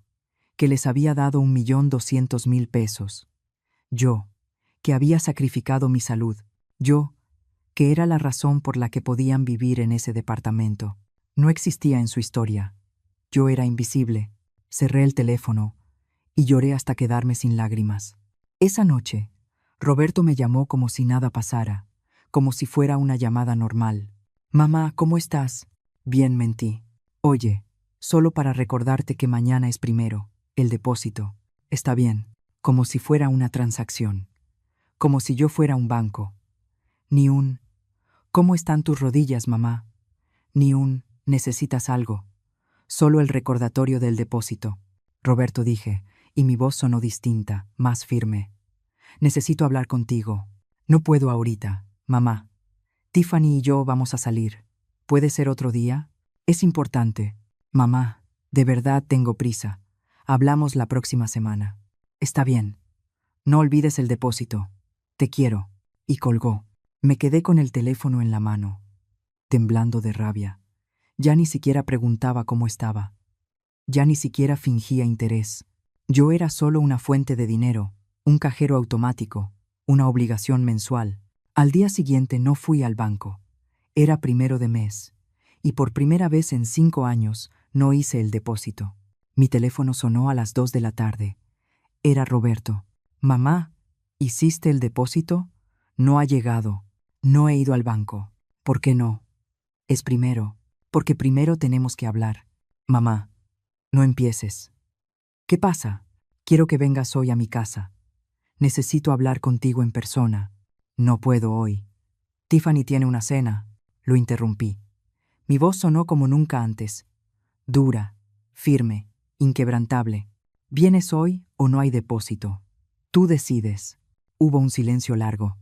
que les había dado 1.200.000 pesos. Yo, que había sacrificado mi salud. Yo, que era la razón por la que podían vivir en ese departamento. No existía en su historia. Yo era invisible. Cerré el teléfono y lloré hasta quedarme sin lágrimas. Esa noche, Roberto me llamó como si nada pasara, como si fuera una llamada normal. «Mamá, ¿cómo estás?» «Bien», mentí. «Oye, solo para recordarte que mañana es primero, el depósito». «Está bien», como si fuera una transacción, como si yo fuera un banco. Ni un «¿Cómo están tus rodillas, mamá?» Ni un «¿Necesitas algo?» Solo el recordatorio del depósito. «Roberto», dije, y mi voz sonó distinta, más firme. «Necesito hablar contigo. No puedo ahorita, mamá. Tiffany y yo vamos a salir. ¿Puede ser otro día? Es importante. Mamá, de verdad tengo prisa. Hablamos la próxima semana». «Está bien. No olvides el depósito. Te quiero». Y colgó. Me quedé con el teléfono en la mano, temblando de rabia. Ya ni siquiera preguntaba cómo estaba. Ya ni siquiera fingía interés. Yo era solo una fuente de dinero, un cajero automático, una obligación mensual. Al día siguiente no fui al banco. Era 1 de mes. Y por primera vez en 5 años no hice el depósito. Mi teléfono sonó a las 2 de la tarde. Era Roberto. «Mamá, ¿hiciste el depósito?» «No ha llegado. No he ido al banco». «¿Por qué no?» «Es primero. Porque primero tenemos que hablar». «Mamá, no empieces». «¿Qué pasa?» «Quiero que vengas hoy a mi casa. Necesito hablar contigo en persona». «No puedo hoy. Tiffany tiene una cena». Lo interrumpí. Mi voz sonó como nunca antes. Dura, firme, inquebrantable. «¿Vienes hoy o no hay depósito? Tú decides». Hubo un silencio largo.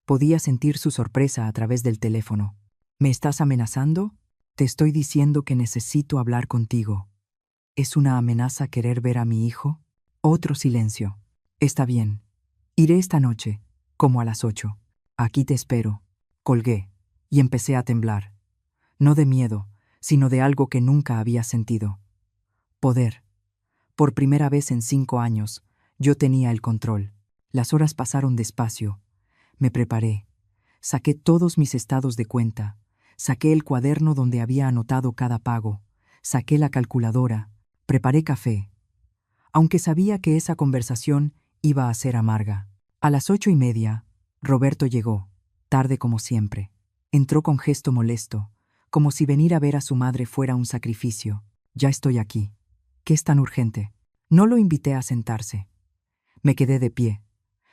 Podía sentir su sorpresa a través del teléfono. «¿Me estás amenazando?» «Te estoy diciendo que necesito hablar contigo». ¿Es una amenaza querer ver a mi hijo? Otro silencio. «Está bien. Iré esta noche, como a las 8. Aquí te espero». Colgué y empecé a temblar. No de miedo, sino de algo que nunca había sentido. Poder. Por primera vez en 5 años, yo tenía el control. Las horas pasaron despacio. Me preparé. Saqué todos mis estados de cuenta. Saqué el cuaderno donde había anotado cada pago. Saqué la calculadora. Preparé café. Aunque sabía que esa conversación iba a ser amarga. A las 8:30, Roberto llegó, tarde como siempre. Entró con gesto molesto, como si venir a ver a su madre fuera un sacrificio. «Ya estoy aquí. ¿Qué es tan urgente?» No lo invité a sentarse. Me quedé de pie,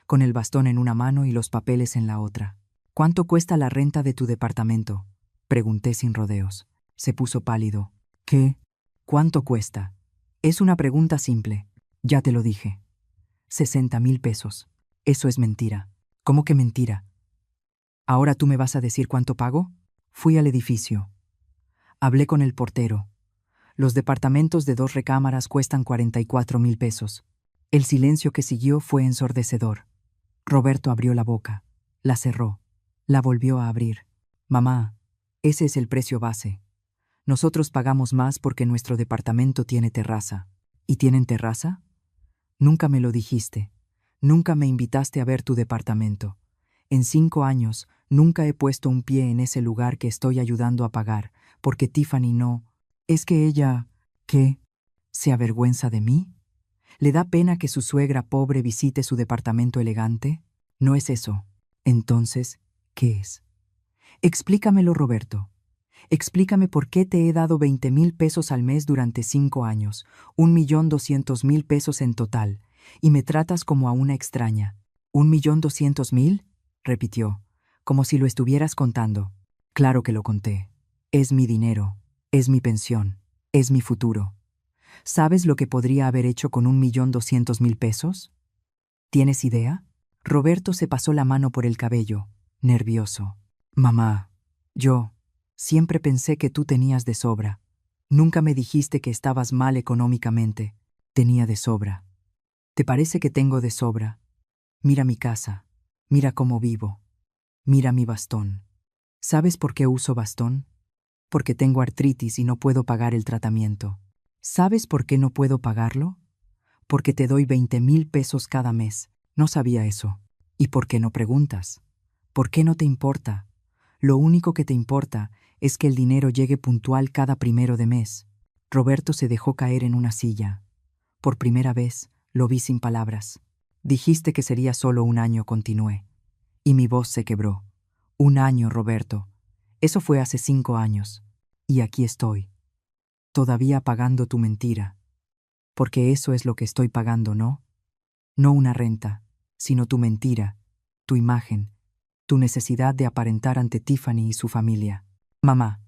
con el bastón en una mano y los papeles en la otra. «¿Cuánto cuesta la renta de tu departamento?», pregunté sin rodeos. Se puso pálido. «¿Qué? ¿Cuánto cuesta?» «Es una pregunta simple». «Ya te lo dije. 60.000 pesos. Eso es mentira». «¿Cómo que mentira? ¿Ahora tú me vas a decir cuánto pago?» Fui al edificio. Hablé con el portero. Los departamentos de 2 recámaras cuestan 44.000 pesos. El silencio que siguió fue ensordecedor. Roberto abrió la boca, la cerró, la volvió a abrir. «Mamá, ese es el precio base. Nosotros pagamos más porque nuestro departamento tiene terraza». «¿Y tienen terraza?» «Nunca me lo dijiste. Nunca me invitaste a ver tu departamento. En 5 años, nunca he puesto un pie en ese lugar que estoy ayudando a pagar, Porque Tiffany no. ¿Es que ella, qué, se avergüenza de mí? ¿Le da pena que su suegra pobre visite su departamento elegante? No es eso. Entonces, ¿qué es? Explícamelo, Roberto. Explícame por qué te he dado 20,000 pesos al mes durante 5 años, 1,200,000 pesos en total, y me tratas como a una extraña. ¿1,200,000? Repitió, como si lo estuvieras contando. Claro que lo conté. Es mi dinero, es mi pensión, es mi futuro. ¿Sabes lo que podría haber hecho con 1,200,000 pesos? ¿Tienes idea? Roberto se pasó la mano por el cabello, nervioso. Mamá, yo siempre pensé que tú tenías de sobra. Nunca me dijiste que estabas mal económicamente. Tenía de sobra. ¿Te parece que tengo de sobra? Mira mi casa, mira cómo vivo, mira mi bastón. ¿Sabes por qué uso bastón? Porque tengo artritis y no puedo pagar el tratamiento. ¿Sabes por qué no puedo pagarlo? Porque te doy 20,000 pesos cada mes. No sabía eso. ¿Y por qué no preguntas? ¿Por qué no te importa? Lo único que te importa es que el dinero llegue puntual cada 1 de mes. Roberto se dejó caer en una silla. Por primera vez, lo vi sin palabras. Dijiste que sería solo 1 año, continué. Y mi voz se quebró. 1 año, Roberto. Eso fue hace 5 años. Y aquí estoy. Todavía pagando tu mentira. Porque eso es lo que estoy pagando, ¿no? No una renta, sino tu mentira, tu imagen, tu necesidad de aparentar ante Tiffany y su familia. Mamá,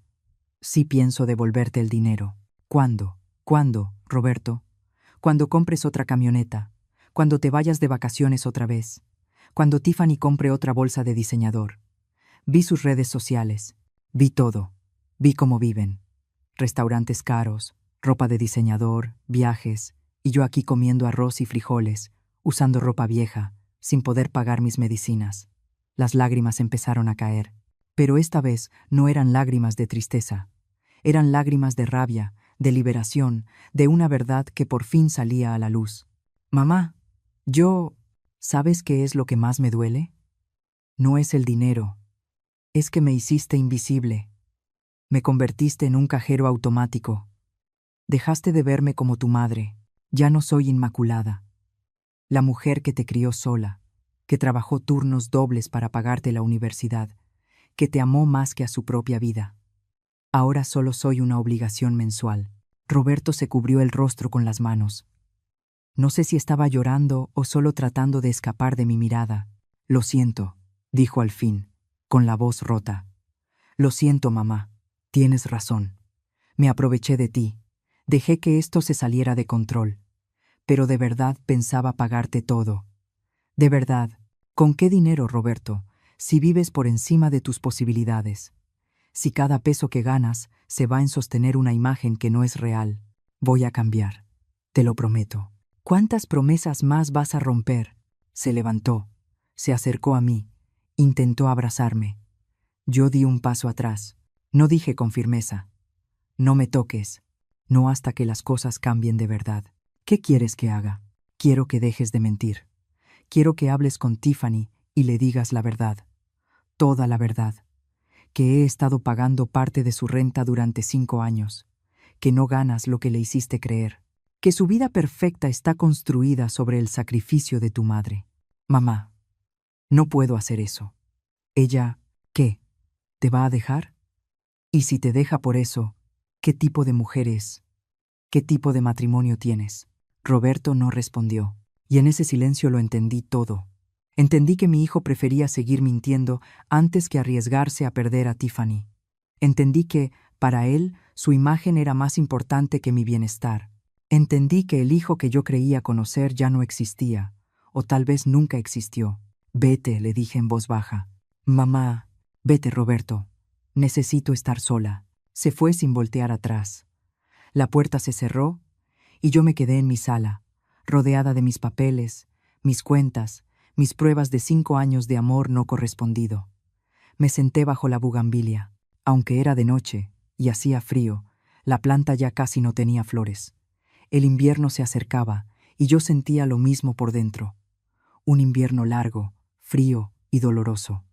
sí pienso devolverte el dinero. ¿Cuándo? ¿Cuándo, Roberto? Cuando compres otra camioneta, cuando te vayas de vacaciones otra vez, cuando Tiffany compre otra bolsa de diseñador. Vi sus redes sociales, vi todo, vi cómo viven. Restaurantes caros, ropa de diseñador, viajes, y yo aquí comiendo arroz y frijoles, usando ropa vieja, sin poder pagar mis medicinas. Las lágrimas empezaron a caer, pero esta vez no eran lágrimas de tristeza. Eran lágrimas de rabia, de liberación, de una verdad que por fin salía a la luz. Mamá, ¿sabes qué es lo que más me duele? No es el dinero, es que me hiciste invisible. Me convertiste en un cajero automático. Dejaste de verme como tu madre. Ya no soy Inmaculada. La mujer que te crió sola, que trabajó turnos dobles para pagarte la universidad, que te amó más que a su propia vida. Ahora solo soy una obligación mensual. Roberto se cubrió el rostro con las manos. No sé si estaba llorando o solo tratando de escapar de mi mirada. Lo siento, dijo al fin, con la voz rota. Lo siento, mamá. Tienes razón. Me aproveché de ti. Dejé que esto se saliera de control. Pero de verdad pensaba pagarte todo. De verdad. ¿Con qué dinero, Roberto, si vives por encima de tus posibilidades? Si cada peso que ganas se va en sostener una imagen que no es real. Voy a cambiar. Te lo prometo. ¿Cuántas promesas más vas a romper? Se levantó. Se acercó a mí. Intentó abrazarme. Yo di un paso atrás. No dije con firmeza. No me toques. No hasta que las cosas cambien de verdad. ¿Qué quieres que haga? Quiero que dejes de mentir. Quiero que hables con Tiffany y le digas la verdad. Toda la verdad. Que he estado pagando parte de su renta durante 5 años. Que no ganas lo que le hiciste creer. Que su vida perfecta está construida sobre el sacrificio de tu madre. Mamá, no puedo hacer eso. Ella, ¿qué? ¿Te va a dejar? Y si te deja por eso, ¿qué tipo de mujer es? ¿Qué tipo de matrimonio tienes? Roberto no respondió, y en ese silencio lo entendí todo. Entendí que mi hijo prefería seguir mintiendo antes que arriesgarse a perder a Tiffany. Entendí que, para él, su imagen era más importante que mi bienestar. Entendí que el hijo que yo creía conocer ya no existía, o tal vez nunca existió. Vete, le dije en voz baja. Mamá, vete, Roberto. Necesito estar sola. Se fue sin voltear atrás. La puerta se cerró y yo me quedé en mi sala, rodeada de mis papeles, mis cuentas, mis pruebas de 5 años de amor no correspondido. Me senté bajo la bugambilia. Aunque era de noche y hacía frío, la planta ya casi no tenía flores. El invierno se acercaba y yo sentía lo mismo por dentro. Un invierno largo, frío y doloroso.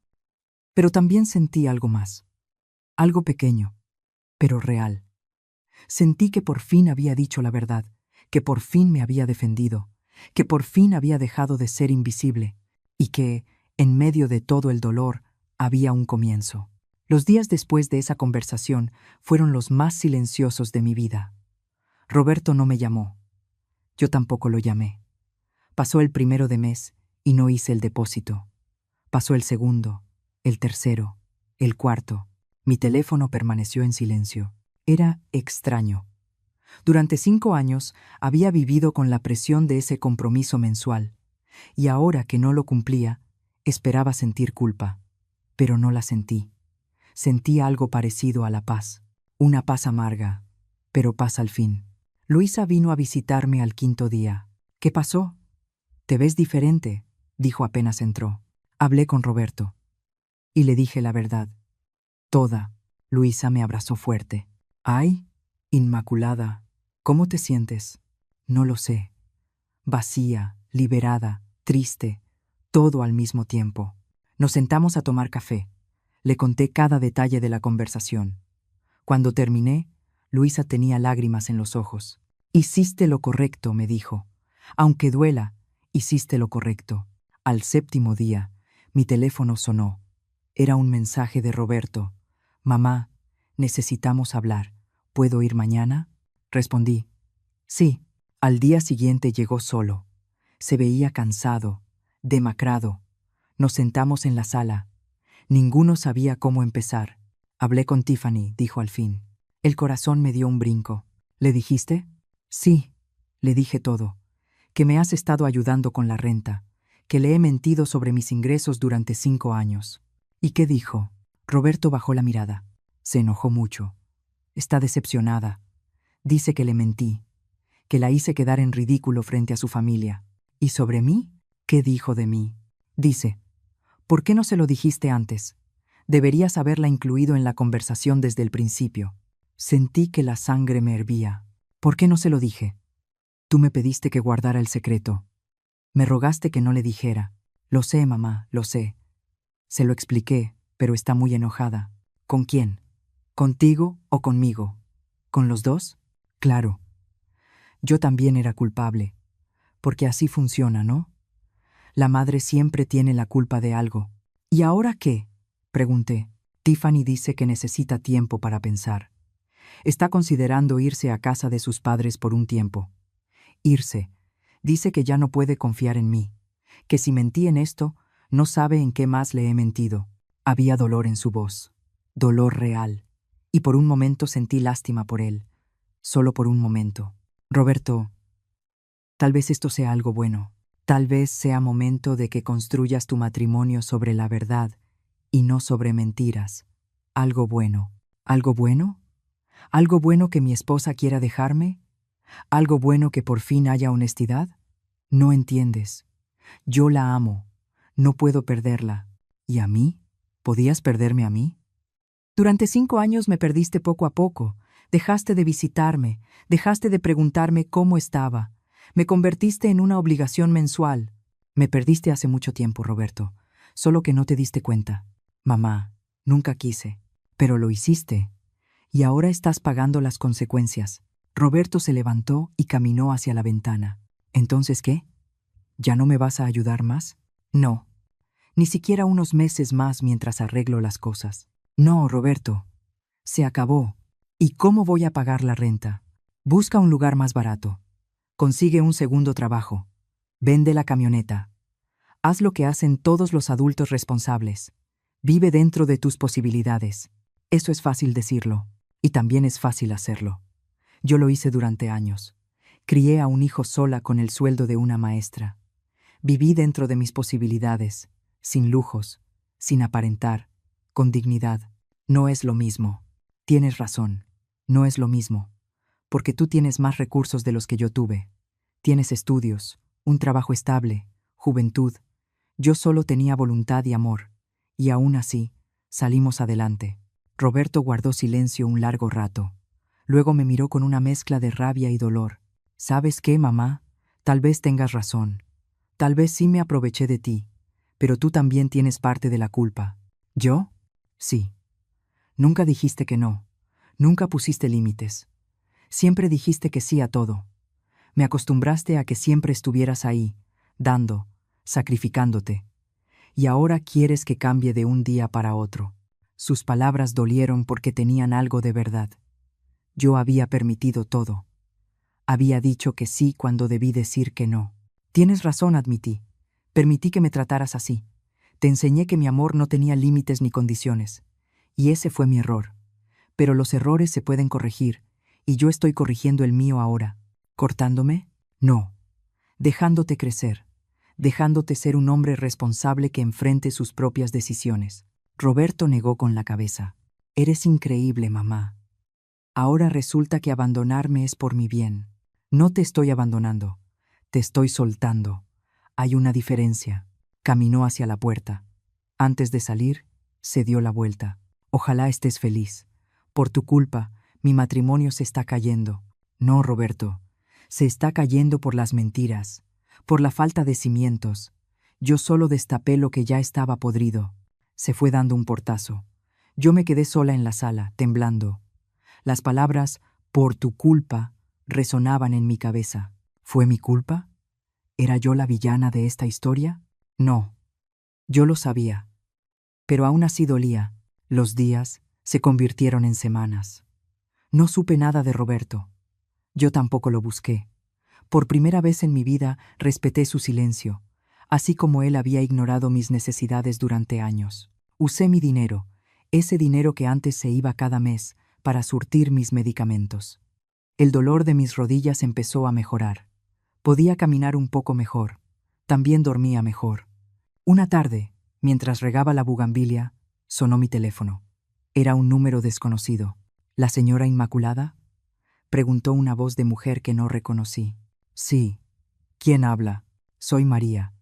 Pero también sentí algo más. Algo pequeño. pero real. Sentí que por fin había dicho la verdad, que por fin me había defendido, que por fin había dejado de ser invisible, y que, en medio de todo el dolor, había un comienzo. Los días después de esa conversación fueron los más silenciosos de mi vida. Roberto no me llamó. Yo tampoco lo llamé. Pasó el 1 de mes y no hice el depósito. Pasó el segundo, el tercero, el cuarto. Mi teléfono permaneció en silencio. Era extraño. Durante 5 años había vivido con la presión de ese compromiso mensual, y ahora que no lo cumplía, esperaba sentir culpa. Pero no la sentí. Sentí algo parecido a la paz. Una paz amarga, pero paz al fin. Luisa vino a visitarme al 5.º día. ¿Qué pasó? «Te ves diferente», dijo apenas entró. Hablé con Roberto. Y le dije la verdad. Toda. Luisa me abrazó fuerte. «Ay, Inmaculada, ¿cómo te sientes?» «No lo sé. Vacía, liberada, triste, todo al mismo tiempo». Nos sentamos a tomar café. Le conté cada detalle de la conversación. Cuando terminé, Luisa tenía lágrimas en los ojos. «Hiciste lo correcto», me dijo. «Aunque duela, hiciste lo correcto». Al 7.º día, mi teléfono sonó. Era un mensaje de Roberto. «Mamá, necesitamos hablar. ¿Puedo ir mañana?» Respondí. «Sí». Al día siguiente llegó solo. Se veía cansado, demacrado. Nos sentamos en la sala. Ninguno sabía cómo empezar. «Hablé con Tiffany», dijo al fin. El corazón me dio un brinco. «¿Le dijiste?» «Sí», le dije todo. Que me has estado ayudando con la renta, que le he mentido sobre mis ingresos durante 5 años. ¿Y qué dijo?» Roberto bajó la mirada. Se enojó mucho. Está decepcionada. Dice que le mentí, que la hice quedar en ridículo frente a su familia. ¿Y sobre mí? ¿Qué dijo de mí? Dice, «¿Por qué no se lo dijiste antes? Deberías haberla incluido en la conversación desde el principio». Sentí que la sangre me hervía. «¿Por qué no se lo dije?» «Tú me pediste que guardara el secreto. Me rogaste que no le dijera». «Lo sé, mamá, lo sé». Se lo expliqué, pero está muy enojada. «¿Con quién? ¿Contigo o conmigo? ¿Con los dos?» «Claro. Yo también era culpable. Porque así funciona, ¿no? La madre siempre tiene la culpa de algo». «¿Y ahora qué?», pregunté. Tiffany dice que necesita tiempo para pensar. Está considerando irse a casa de sus padres por un tiempo. Irse. Dice que ya no puede confiar en mí. Que si mentí en esto, no sabe en qué más le he mentido. Había dolor en su voz. Dolor real. Y por un momento sentí lástima por él. Solo por un momento. «Roberto, tal vez esto sea algo bueno. Tal vez sea momento de que construyas tu matrimonio sobre la verdad y no sobre mentiras. Algo bueno». ¿Algo bueno? ¿Algo bueno que mi esposa quiera dejarme? ¿Algo bueno que por fin haya honestidad? No entiendes. Yo la amo. No puedo perderla. ¿Y a mí? ¿Podías perderme a mí? Durante 5 años me perdiste poco a poco. Dejaste de visitarme, dejaste de preguntarme cómo estaba. Me convertiste en una obligación mensual. Me perdiste hace mucho tiempo, Roberto, solo que no te diste cuenta. Mamá, nunca quise, pero lo hiciste. Y ahora estás pagando las consecuencias. Roberto se levantó y caminó hacia la ventana. ¿Entonces qué? ¿Ya no me vas a ayudar más? No. Ni siquiera unos meses más mientras arreglo las cosas. No, Roberto. Se acabó. ¿Y cómo voy a pagar la renta? Busca un lugar más barato. Consigue un segundo trabajo. Vende la camioneta. Haz lo que hacen todos los adultos responsables. Vive dentro de tus posibilidades. Eso es fácil decirlo, y también es fácil hacerlo. Yo lo hice durante años. Crié a un hijo sola con el sueldo de una maestra. Viví dentro de mis posibilidades, sin lujos, sin aparentar, con dignidad. No es lo mismo. Tienes razón. No es lo mismo. Porque tú tienes más recursos de los que yo tuve. Tienes estudios, un trabajo estable, juventud. Yo solo tenía voluntad y amor. Y aún así, salimos adelante. Roberto guardó silencio un largo rato. Luego me miró con una mezcla de rabia y dolor. ¿Sabes qué, mamá? Tal vez tengas razón. Tal vez sí me aproveché de ti. Pero tú también tienes parte de la culpa. ¿Yo? Sí. Nunca dijiste que no. Nunca pusiste límites. Siempre dijiste que sí a todo. Me acostumbraste a que siempre estuvieras ahí, dando, sacrificándote. Y ahora quieres que cambie de un día para otro. Sus palabras dolieron porque tenían algo de verdad. Yo había permitido todo. Había dicho que sí cuando debí decir que no. Tienes razón, admití. Permití que me trataras así. Te enseñé que mi amor no tenía límites ni condiciones. Y ese fue mi error. Pero los errores se pueden corregir, y yo estoy corrigiendo el mío ahora. ¿Cortándome? No. Dejándote crecer. Dejándote ser un hombre responsable que enfrente sus propias decisiones. Roberto negó con la cabeza. Eres increíble, mamá. Ahora resulta que abandonarme es por mi bien. No te estoy abandonando. Te estoy soltando. Hay una diferencia. Caminó hacia la puerta. Antes de salir, se dio la vuelta. Ojalá estés feliz. Por tu culpa, mi matrimonio se está cayendo. No, Roberto. Se está cayendo por las mentiras, por la falta de cimientos. Yo solo destapé lo que ya estaba podrido. Se fue dando un portazo. Yo me quedé sola en la sala, temblando. Las palabras, por tu culpa, resonaban en mi cabeza. ¿Fue mi culpa? ¿Era yo la villana de esta historia? No. Yo lo sabía. Pero aún así dolía. Los días se convirtieron en semanas. No supe nada de Roberto. Yo tampoco lo busqué. Por primera vez en mi vida respeté su silencio, así como él había ignorado mis necesidades durante años. Usé mi dinero, ese dinero que antes se iba cada mes, para surtir mis medicamentos. El dolor de mis rodillas empezó a mejorar. Podía caminar un poco mejor. También dormía mejor. Una tarde, mientras regaba la bugambilia, sonó mi teléfono. Era un número desconocido. ¿La señora Inmaculada?, preguntó una voz de mujer que no reconocí. Sí. ¿Quién habla? Soy María,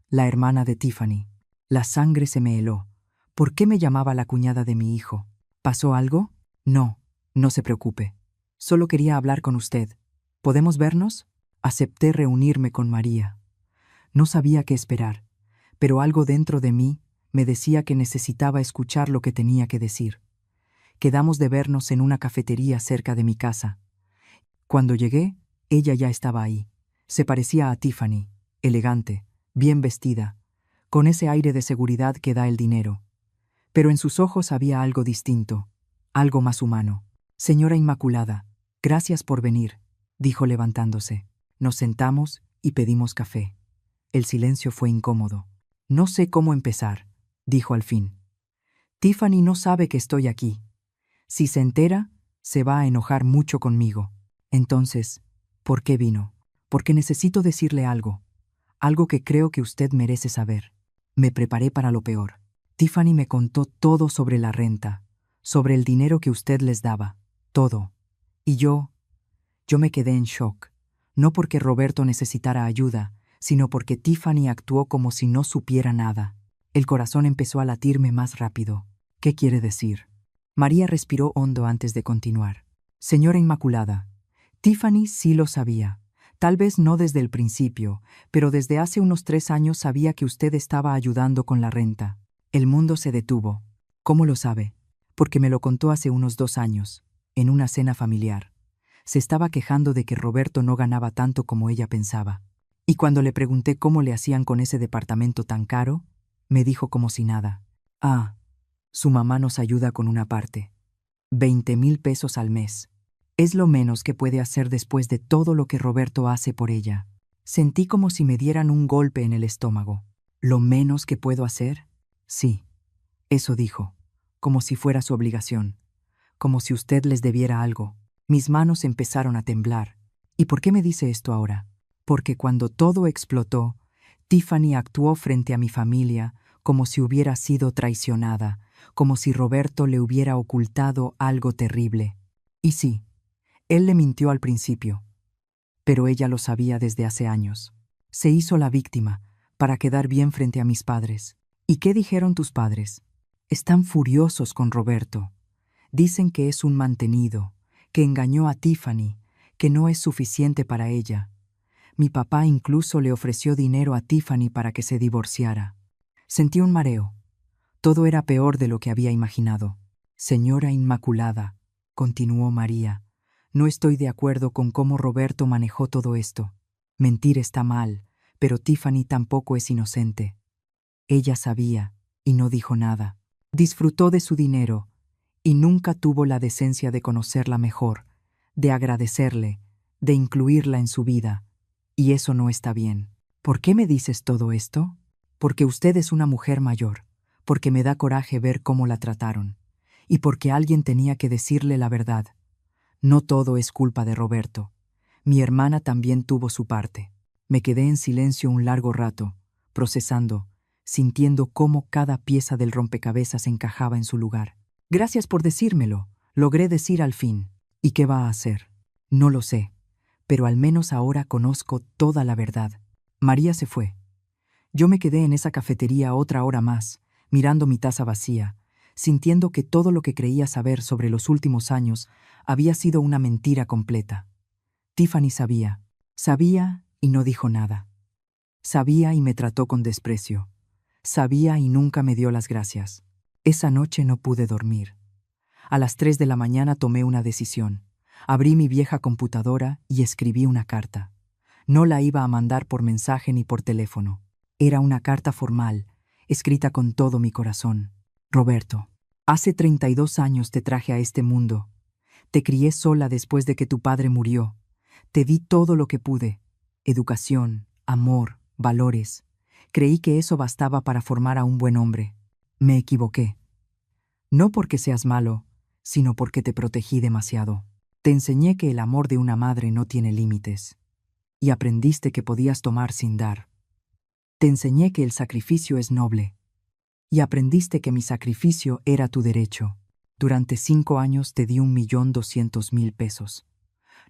la hermana de Tiffany. La sangre se me heló. ¿Por qué me llamaba la cuñada de mi hijo? ¿Pasó algo? No, no se preocupe. Solo quería hablar con usted. ¿Podemos vernos? Acepté reunirme con María. No sabía qué esperar, pero algo dentro de mí me decía que necesitaba escuchar lo que tenía que decir. Quedamos de vernos en una cafetería cerca de mi casa. Cuando llegué, ella ya estaba ahí. Se parecía a Tiffany, elegante, bien vestida, con ese aire de seguridad que da el dinero. Pero en sus ojos había algo distinto, algo más humano. Señora Inmaculada, gracias por venir, dijo levantándose. Nos sentamos y pedimos café. El silencio fue incómodo. No sé cómo empezar, dijo al fin. Tiffany no sabe que estoy aquí. Si se entera, se va a enojar mucho conmigo. Entonces, ¿por qué vino? Porque necesito decirle algo. Algo que creo que usted merece saber. Me preparé para lo peor. Tiffany me contó todo sobre la renta, sobre el dinero que usted les daba, todo. Y yo me quedé en shock. No porque Roberto necesitara ayuda, sino porque Tiffany actuó como si no supiera nada. El corazón empezó a latirme más rápido. ¿Qué quiere decir? María respiró hondo antes de continuar. Señora Inmaculada, Tiffany sí lo sabía. Tal vez no desde el principio, pero desde hace unos 3 años sabía que usted estaba ayudando con la renta. El mundo se detuvo. ¿Cómo lo sabe? Porque me lo contó hace unos 2 años, en una cena familiar. Se estaba quejando de que Roberto no ganaba tanto como ella pensaba. Y cuando le pregunté cómo le hacían con ese departamento tan caro, me dijo como si nada. Ah, su mamá nos ayuda con una parte. 20,000 pesos al mes. Es lo menos que puede hacer después de todo lo que Roberto hace por ella. Sentí como si me dieran un golpe en el estómago. ¿Lo menos que puedo hacer? Sí, eso dijo, como si fuera su obligación, como si usted les debiera algo. Mis manos empezaron a temblar. ¿Y por qué me dice esto ahora? Porque cuando todo explotó, Tiffany actuó frente a mi familia como si hubiera sido traicionada, como si Roberto le hubiera ocultado algo terrible. Y sí, él le mintió al principio, pero ella lo sabía desde hace años. Se hizo la víctima para quedar bien frente a mis padres. ¿Y qué dijeron tus padres? Están furiosos con Roberto. Dicen que es un mantenido, que engañó a Tiffany, que no es suficiente para ella. Mi papá incluso le ofreció dinero a Tiffany para que se divorciara. Sentí un mareo. Todo era peor de lo que había imaginado. Señora Inmaculada, continuó María, no estoy de acuerdo con cómo Roberto manejó todo esto. Mentir está mal, pero Tiffany tampoco es inocente. Ella sabía, y no dijo nada. Disfrutó de su dinero, y nunca tuvo la decencia de conocerla mejor, de agradecerle, de incluirla en su vida. Y eso no está bien. ¿Por qué me dices todo esto? Porque usted es una mujer mayor, porque me da coraje ver cómo la trataron, y porque alguien tenía que decirle la verdad. No todo es culpa de Roberto. Mi hermana también tuvo su parte. Me quedé en silencio un largo rato, procesando, sintiendo cómo cada pieza del rompecabezas encajaba en su lugar. Gracias por decírmelo, logré decir al fin. ¿Y qué va a hacer? No lo sé, pero al menos ahora conozco toda la verdad. María se fue. Yo me quedé en esa cafetería otra hora más, mirando mi taza vacía, sintiendo que todo lo que creía saber sobre los últimos años había sido una mentira completa. Tiffany sabía y no dijo nada. Sabía y me trató con desprecio. Sabía y nunca me dio las gracias. Esa noche no pude dormir. A las 3 de la mañana tomé una decisión. Abrí mi vieja computadora y escribí una carta. No la iba a mandar por mensaje ni por teléfono. Era una carta formal, escrita con todo mi corazón. Roberto, hace 32 años te traje a este mundo. Te crié sola después de que tu padre murió. Te di todo lo que pude. Educación, amor, valores. Creí que eso bastaba para formar a un buen hombre. Me equivoqué. No porque seas malo, sino porque te protegí demasiado. Te enseñé que el amor de una madre no tiene límites. Y aprendiste que podías tomar sin dar. Te enseñé que el sacrificio es noble. Y aprendiste que mi sacrificio era tu derecho. Durante 5 años te di 1.200.000 pesos.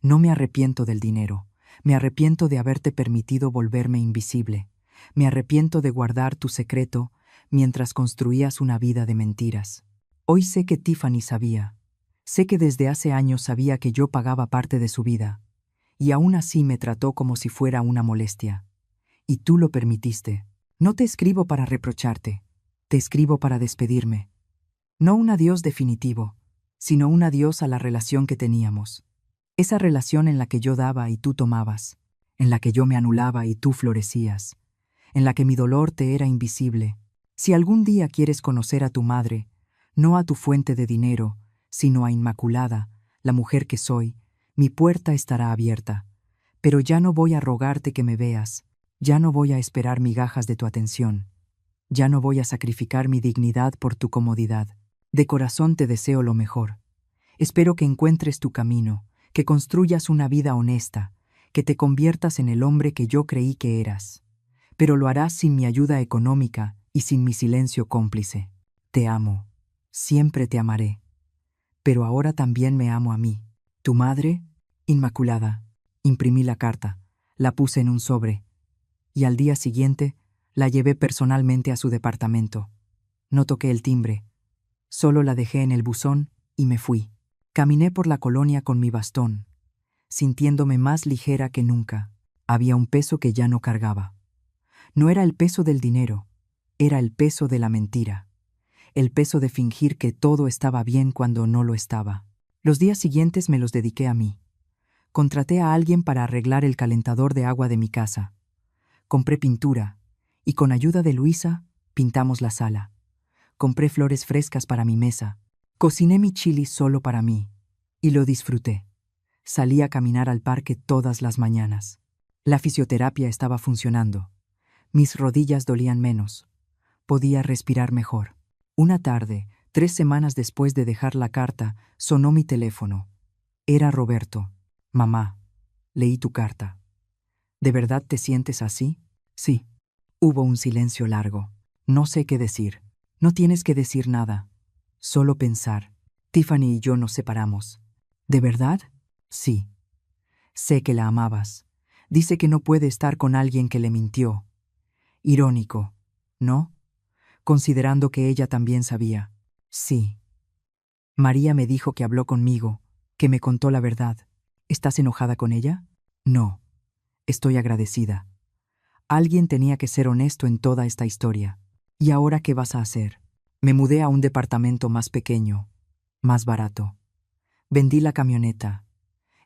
No me arrepiento del dinero. Me arrepiento de haberte permitido volverme invisible. Me arrepiento de guardar tu secreto mientras construías una vida de mentiras. Hoy sé que Tiffany sabía. Sé que desde hace años sabía que yo pagaba parte de su vida. Y aún así me trató como si fuera una molestia. Y tú lo permitiste. No te escribo para reprocharte. Te escribo para despedirme. No un adiós definitivo, sino un adiós a la relación que teníamos. Esa relación en la que yo daba y tú tomabas, en la que yo me anulaba y tú florecías, en la que mi dolor te era invisible. Si algún día quieres conocer a tu madre, no a tu fuente de dinero, sino a Inmaculada, la mujer que soy, mi puerta estará abierta. Pero ya no voy a rogarte que me veas, ya no voy a esperar migajas de tu atención, ya no voy a sacrificar mi dignidad por tu comodidad. De corazón te deseo lo mejor. Espero que encuentres tu camino, que construyas una vida honesta, que te conviertas en el hombre que yo creí que eras. Pero lo harás sin mi ayuda económica y sin mi silencio cómplice. Te amo. Siempre te amaré. Pero ahora también me amo a mí. Tu madre, Inmaculada. Imprimí la carta, la puse en un sobre, y al día siguiente la llevé personalmente a su departamento. No toqué el timbre. Solo la dejé en el buzón y me fui. Caminé por la colonia con mi bastón, sintiéndome más ligera que nunca. Había un peso que ya no cargaba. No era el peso del dinero, era el peso de la mentira. El peso de fingir que todo estaba bien cuando no lo estaba. Los días siguientes me los dediqué a mí. Contraté a alguien para arreglar el calentador de agua de mi casa. Compré pintura, y con ayuda de Luisa, pintamos la sala. Compré flores frescas para mi mesa. Cociné mi chili solo para mí, y lo disfruté. Salí a caminar al parque todas las mañanas. La fisioterapia estaba funcionando. Mis rodillas dolían menos. Podía respirar mejor. Una tarde, 3 semanas después de dejar la carta, sonó mi teléfono. Era Roberto. Mamá, leí tu carta. ¿De verdad te sientes así? Sí. Hubo un silencio largo. No sé qué decir. No tienes que decir nada. Solo pensar. Tiffany y yo nos separamos. ¿De verdad? Sí. Sé que la amabas. Dice que no puede estar con alguien que le mintió. Irónico, ¿no? Considerando que ella también sabía. Sí. María me dijo que habló conmigo, que me contó la verdad. ¿Estás enojada con ella? No. Estoy agradecida. Alguien tenía que ser honesto en toda esta historia. ¿Y ahora qué vas a hacer? Me mudé a un departamento más pequeño, más barato. Vendí la camioneta.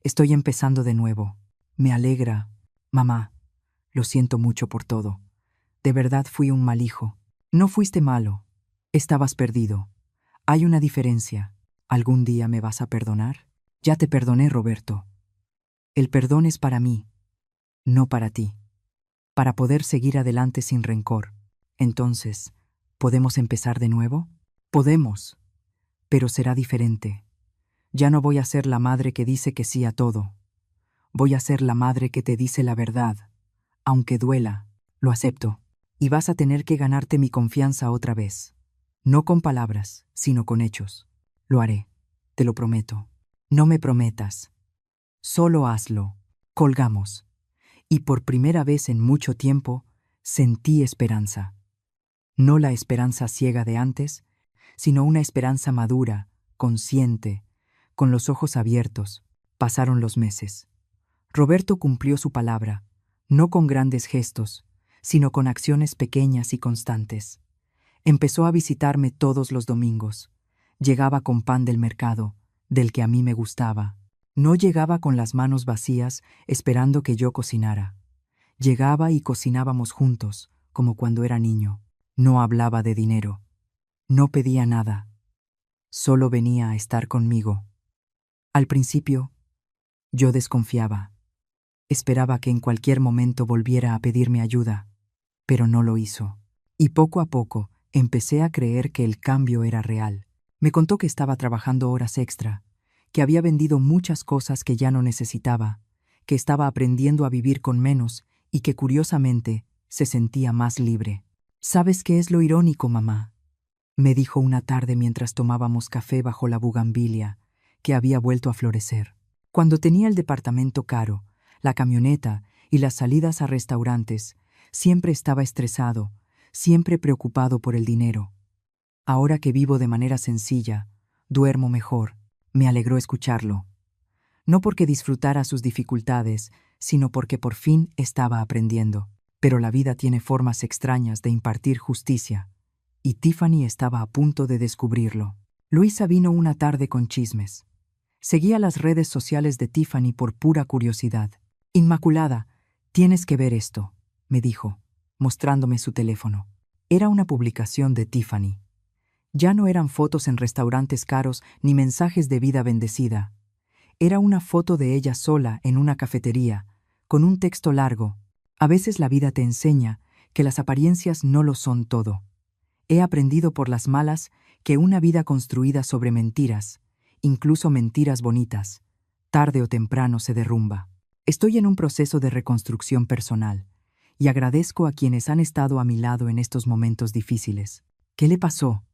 Estoy empezando de nuevo. Me alegra. Mamá, lo siento mucho por todo. De verdad fui un mal hijo. No fuiste malo. Estabas perdido. Hay una diferencia. ¿Algún día me vas a perdonar? Ya te perdoné, Roberto. El perdón es para mí, no para ti. Para poder seguir adelante sin rencor. Entonces, ¿podemos empezar de nuevo? Podemos, pero será diferente. Ya no voy a ser la madre que dice que sí a todo. Voy a ser la madre que te dice la verdad. Aunque duela, lo acepto. Y vas a tener que ganarte mi confianza otra vez. No con palabras, sino con hechos. Lo haré, te lo prometo. No me prometas. Solo hazlo. Colgamos. Y por primera vez en mucho tiempo, sentí esperanza. No la esperanza ciega de antes, sino una esperanza madura, consciente, con los ojos abiertos. Pasaron los meses. Roberto cumplió su palabra, no con grandes gestos, sino con acciones pequeñas y constantes. Empezó a visitarme todos los domingos. Llegaba con pan del mercado, del que a mí me gustaba. No llegaba con las manos vacías esperando que yo cocinara. Llegaba y cocinábamos juntos, como cuando era niño. No hablaba de dinero. No pedía nada. Solo venía a estar conmigo. Al principio, yo desconfiaba. Esperaba que en cualquier momento volviera a pedirme ayuda, pero no lo hizo. Y poco a poco empecé a creer que el cambio era real. Me contó que estaba trabajando horas extra, que había vendido muchas cosas que ya no necesitaba, que estaba aprendiendo a vivir con menos y que curiosamente se sentía más libre. ¿Sabes qué es lo irónico, mamá?, me dijo una tarde mientras tomábamos café bajo la bugambilia, que había vuelto a florecer. Cuando tenía el departamento caro, la camioneta y las salidas a restaurantes, siempre estaba estresado, siempre preocupado por el dinero. Ahora que vivo de manera sencilla, duermo mejor. Me alegró escucharlo. No porque disfrutara sus dificultades, sino porque por fin estaba aprendiendo. Pero la vida tiene formas extrañas de impartir justicia, y Tiffany estaba a punto de descubrirlo. Luisa vino una tarde con chismes. Seguía las redes sociales de Tiffany por pura curiosidad. Inmaculada, tienes que ver esto, me dijo, mostrándome su teléfono. Era una publicación de Tiffany. Ya no eran fotos en restaurantes caros ni mensajes de vida bendecida. Era una foto de ella sola en una cafetería, con un texto largo. A veces la vida te enseña que las apariencias no lo son todo. He aprendido por las malas que una vida construida sobre mentiras, incluso mentiras bonitas, tarde o temprano se derrumba. Estoy en un proceso de reconstrucción personal y agradezco a quienes han estado a mi lado en estos momentos difíciles. ¿Qué le pasó?,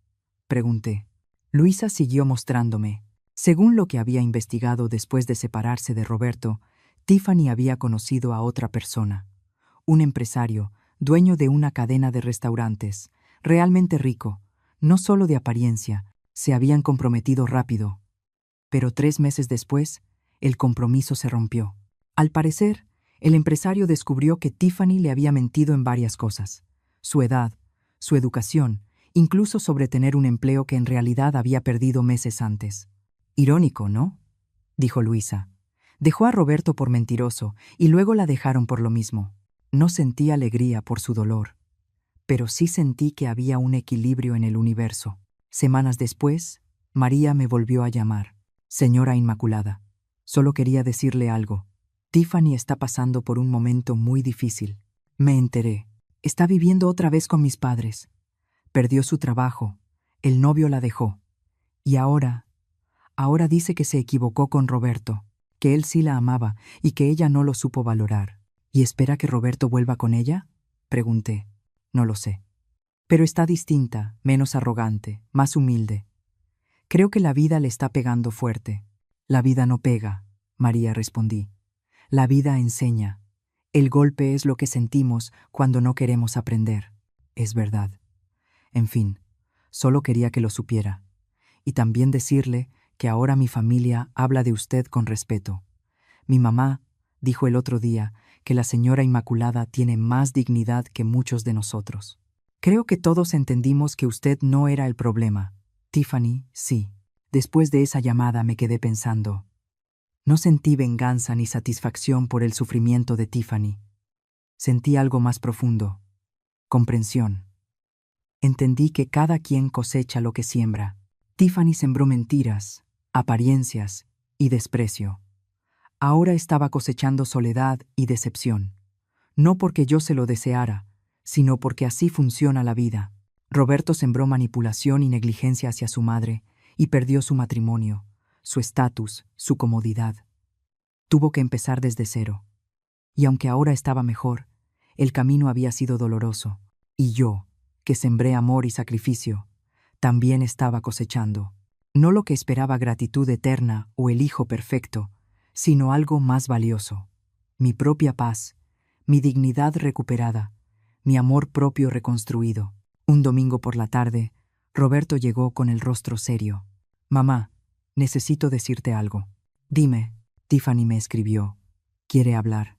pregunté. Luisa siguió mostrándome. Según lo que había investigado después de separarse de Roberto, Tiffany había conocido a otra persona. Un empresario, dueño de una cadena de restaurantes, realmente rico, no solo de apariencia, se habían comprometido rápido. Pero 3 meses después, el compromiso se rompió. Al parecer, el empresario descubrió que Tiffany le había mentido en varias cosas: su edad, su educación, incluso sobre tener un empleo que en realidad había perdido meses antes. Irónico, ¿no?, dijo Luisa. Dejó a Roberto por mentiroso y luego la dejaron por lo mismo. No sentí alegría por su dolor, pero sí sentí que había un equilibrio en el universo. Semanas después, María me volvió a llamar. Señora Inmaculada, solo quería decirle algo. Tiffany está pasando por un momento muy difícil. Me enteré. Está viviendo otra vez con mis padres. Perdió su trabajo, el novio la dejó. Y ahora dice que se equivocó con Roberto, que él sí la amaba y que ella no lo supo valorar. ¿Y espera que Roberto vuelva con ella?, pregunté. No lo sé. Pero está distinta, menos arrogante, más humilde. Creo que la vida le está pegando fuerte. La vida no pega, María, respondí. La vida enseña. El golpe es lo que sentimos cuando no queremos aprender. Es verdad. En fin, solo quería que lo supiera. Y también decirle que ahora mi familia habla de usted con respeto. Mi mamá dijo el otro día que la señora Inmaculada tiene más dignidad que muchos de nosotros. Creo que todos entendimos que usted no era el problema. Tiffany, sí. Después de esa llamada me quedé pensando. No sentí venganza ni satisfacción por el sufrimiento de Tiffany. Sentí algo más profundo: comprensión. Entendí que cada quien cosecha lo que siembra. Tiffany sembró mentiras, apariencias y desprecio. Ahora estaba cosechando soledad y decepción. No porque yo se lo deseara, sino porque así funciona la vida. Roberto sembró manipulación y negligencia hacia su madre y perdió su matrimonio, su estatus, su comodidad. Tuvo que empezar desde cero. Y aunque ahora estaba mejor, el camino había sido doloroso. Y yo, que sembré amor y sacrificio, también estaba cosechando. No lo que esperaba gratitud eterna o el hijo perfecto, sino algo más valioso: mi propia paz, mi dignidad recuperada, mi amor propio reconstruido. Un domingo por la tarde, Roberto llegó con el rostro serio. «Mamá, necesito decirte algo». «Dime». Tiffany me escribió. «Quiere hablar.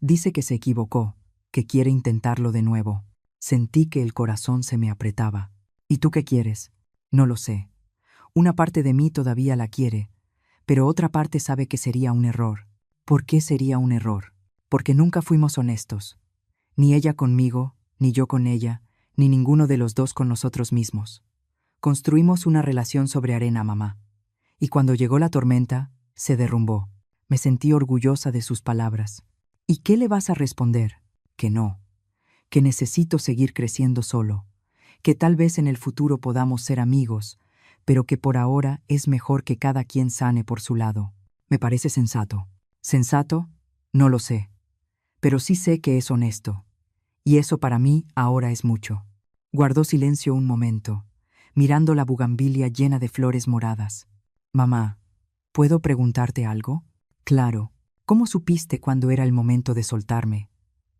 Dice que se equivocó, que quiere intentarlo de nuevo». Sentí que el corazón se me apretaba. «¿Y tú qué quieres?» «No lo sé. Una parte de mí todavía la quiere, pero otra parte sabe que sería un error». «¿Por qué sería un error?» «Porque nunca fuimos honestos. Ni ella conmigo, ni yo con ella, ni ninguno de los dos con nosotros mismos. Construimos una relación sobre arena, mamá. Y cuando llegó la tormenta, se derrumbó». Me sentí orgullosa de sus palabras. «¿Y qué le vas a responder?» «Que no. Que necesito seguir creciendo solo. Que tal vez en el futuro podamos ser amigos, pero que por ahora es mejor que cada quien sane por su lado». Me parece sensato. ¿Sensato? No lo sé. Pero sí sé que es honesto. Y eso para mí ahora es mucho. Guardó silencio un momento, mirando la bugambilia llena de flores moradas. «Mamá, ¿puedo preguntarte algo?» «Claro. ¿Cómo supiste cuándo era el momento de soltarme?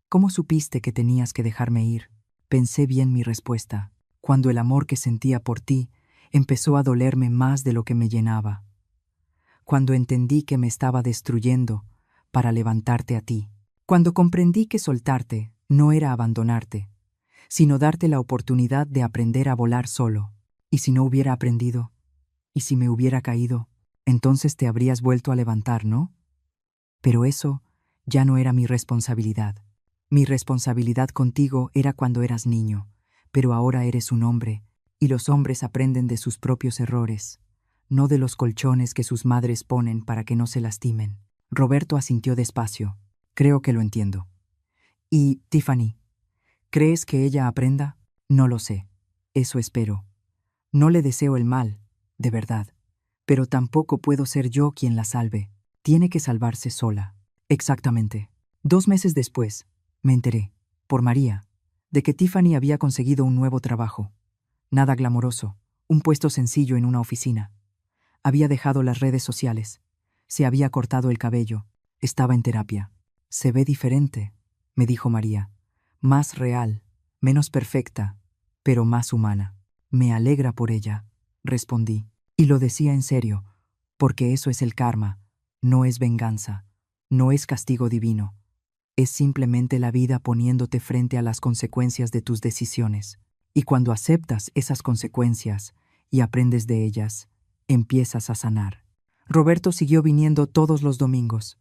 ¿Cómo supiste que tenías que dejarme ir?» Pensé bien mi respuesta, cuando el amor que sentía por ti empezó a dolerme más de lo que me llenaba. Cuando entendí que me estaba destruyendo para levantarte a ti. Cuando comprendí que soltarte no era abandonarte, sino darte la oportunidad de aprender a volar solo. ¿Y si no hubiera aprendido? ¿Y si me hubiera caído? Entonces te habrías vuelto a levantar, ¿no? Pero eso ya no era mi responsabilidad. Mi responsabilidad contigo era cuando eras niño, pero ahora eres un hombre, y los hombres aprenden de sus propios errores, no de los colchones que sus madres ponen para que no se lastimen. Roberto asintió despacio. «Creo que lo entiendo». «¿Y Tiffany? ¿Crees que ella aprenda?» «No lo sé. Eso espero. No le deseo el mal, de verdad. Pero tampoco puedo ser yo quien la salve. Tiene que salvarse sola». «Exactamente». 2 meses después, me enteré, por María, de que Tiffany había conseguido un nuevo trabajo. Nada glamoroso, un puesto sencillo en una oficina. Había dejado las redes sociales. Se había cortado el cabello. Estaba en terapia. «Se ve diferente», me dijo María. «Más real, menos perfecta, pero más humana». «Me alegra por ella», respondí. Y lo decía en serio, porque eso es el karma. No es venganza. No es castigo divino. Es simplemente la vida poniéndote frente a las consecuencias de tus decisiones. Y cuando aceptas esas consecuencias y aprendes de ellas, empiezas a sanar. Roberto siguió viniendo todos los domingos.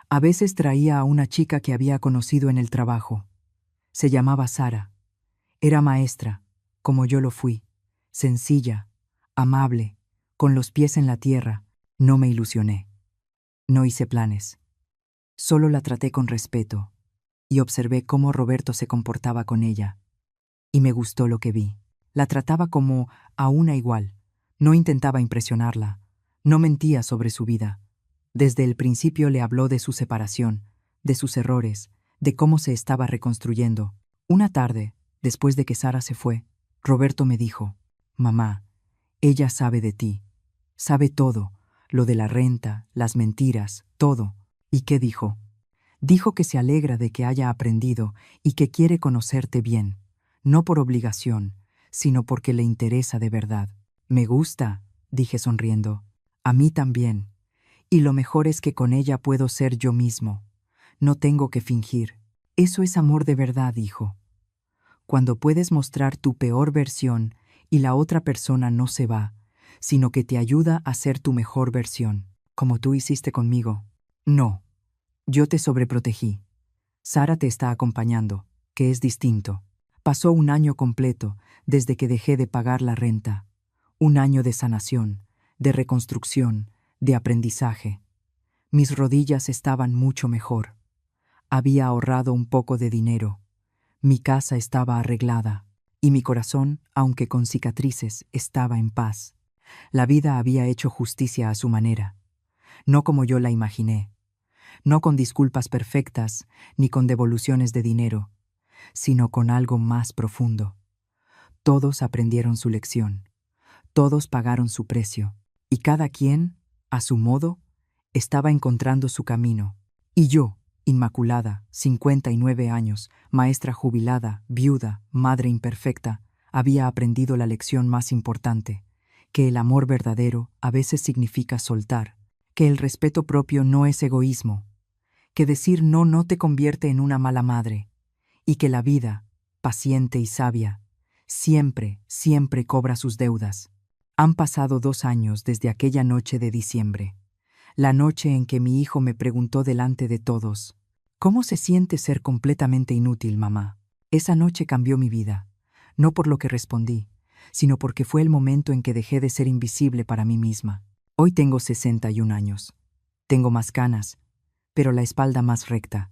A veces traía a una chica que había conocido en el trabajo. Se llamaba Sara. Era maestra, como yo lo fui, sencilla, amable, con los pies en la tierra. No me ilusioné. No hice planes. Solo la traté con respeto y observé cómo Roberto se comportaba con ella. Y me gustó lo que vi. La trataba como a una igual. No intentaba impresionarla. No mentía sobre su vida. Desde el principio le habló de su separación, de sus errores, de cómo se estaba reconstruyendo. Una tarde, después de que Sara se fue, Roberto me dijo: «Mamá, ella sabe de ti. Sabe todo, lo de la renta, las mentiras, todo». «¿Y qué dijo?» «Dijo que se alegra de que haya aprendido y que quiere conocerte bien, no por obligación, sino porque le interesa de verdad». «Me gusta», dije sonriendo. «A mí también. Y lo mejor es que con ella puedo ser yo mismo. No tengo que fingir». «Eso es amor de verdad, hijo. Cuando puedes mostrar tu peor versión y la otra persona no se va, sino que te ayuda a ser tu mejor versión, como tú hiciste conmigo. No, yo te sobreprotegí. Sara te está acompañando, que es distinto. Pasó un año completo desde que dejé de pagar la renta. Un año de sanación, de reconstrucción, de aprendizaje. Mis rodillas estaban mucho mejor. Había ahorrado un poco de dinero. Mi casa estaba arreglada. Y mi corazón, aunque con cicatrices, estaba en paz. La vida había hecho justicia a su manera, no como yo la imaginé, no con disculpas perfectas ni con devoluciones de dinero, sino con algo más profundo. Todos aprendieron su lección, todos pagaron su precio, y cada quien, a su modo, estaba encontrando su camino. Y yo, Inmaculada, 59 años, maestra jubilada, viuda, madre imperfecta, había aprendido la lección más importante, que el amor verdadero a veces significa soltar, que el respeto propio no es egoísmo, que decir no te convierte en una mala madre, y que la vida, paciente y sabia, siempre cobra sus deudas. Han pasado 2 años desde aquella noche de diciembre, la noche en que mi hijo me preguntó delante de todos: ¿cómo se siente ser completamente inútil, mamá? Esa noche cambió mi vida, no por lo que respondí, sino porque fue el momento en que dejé de ser invisible para mí misma. Hoy tengo 61 años. Tengo más canas, pero la espalda más recta.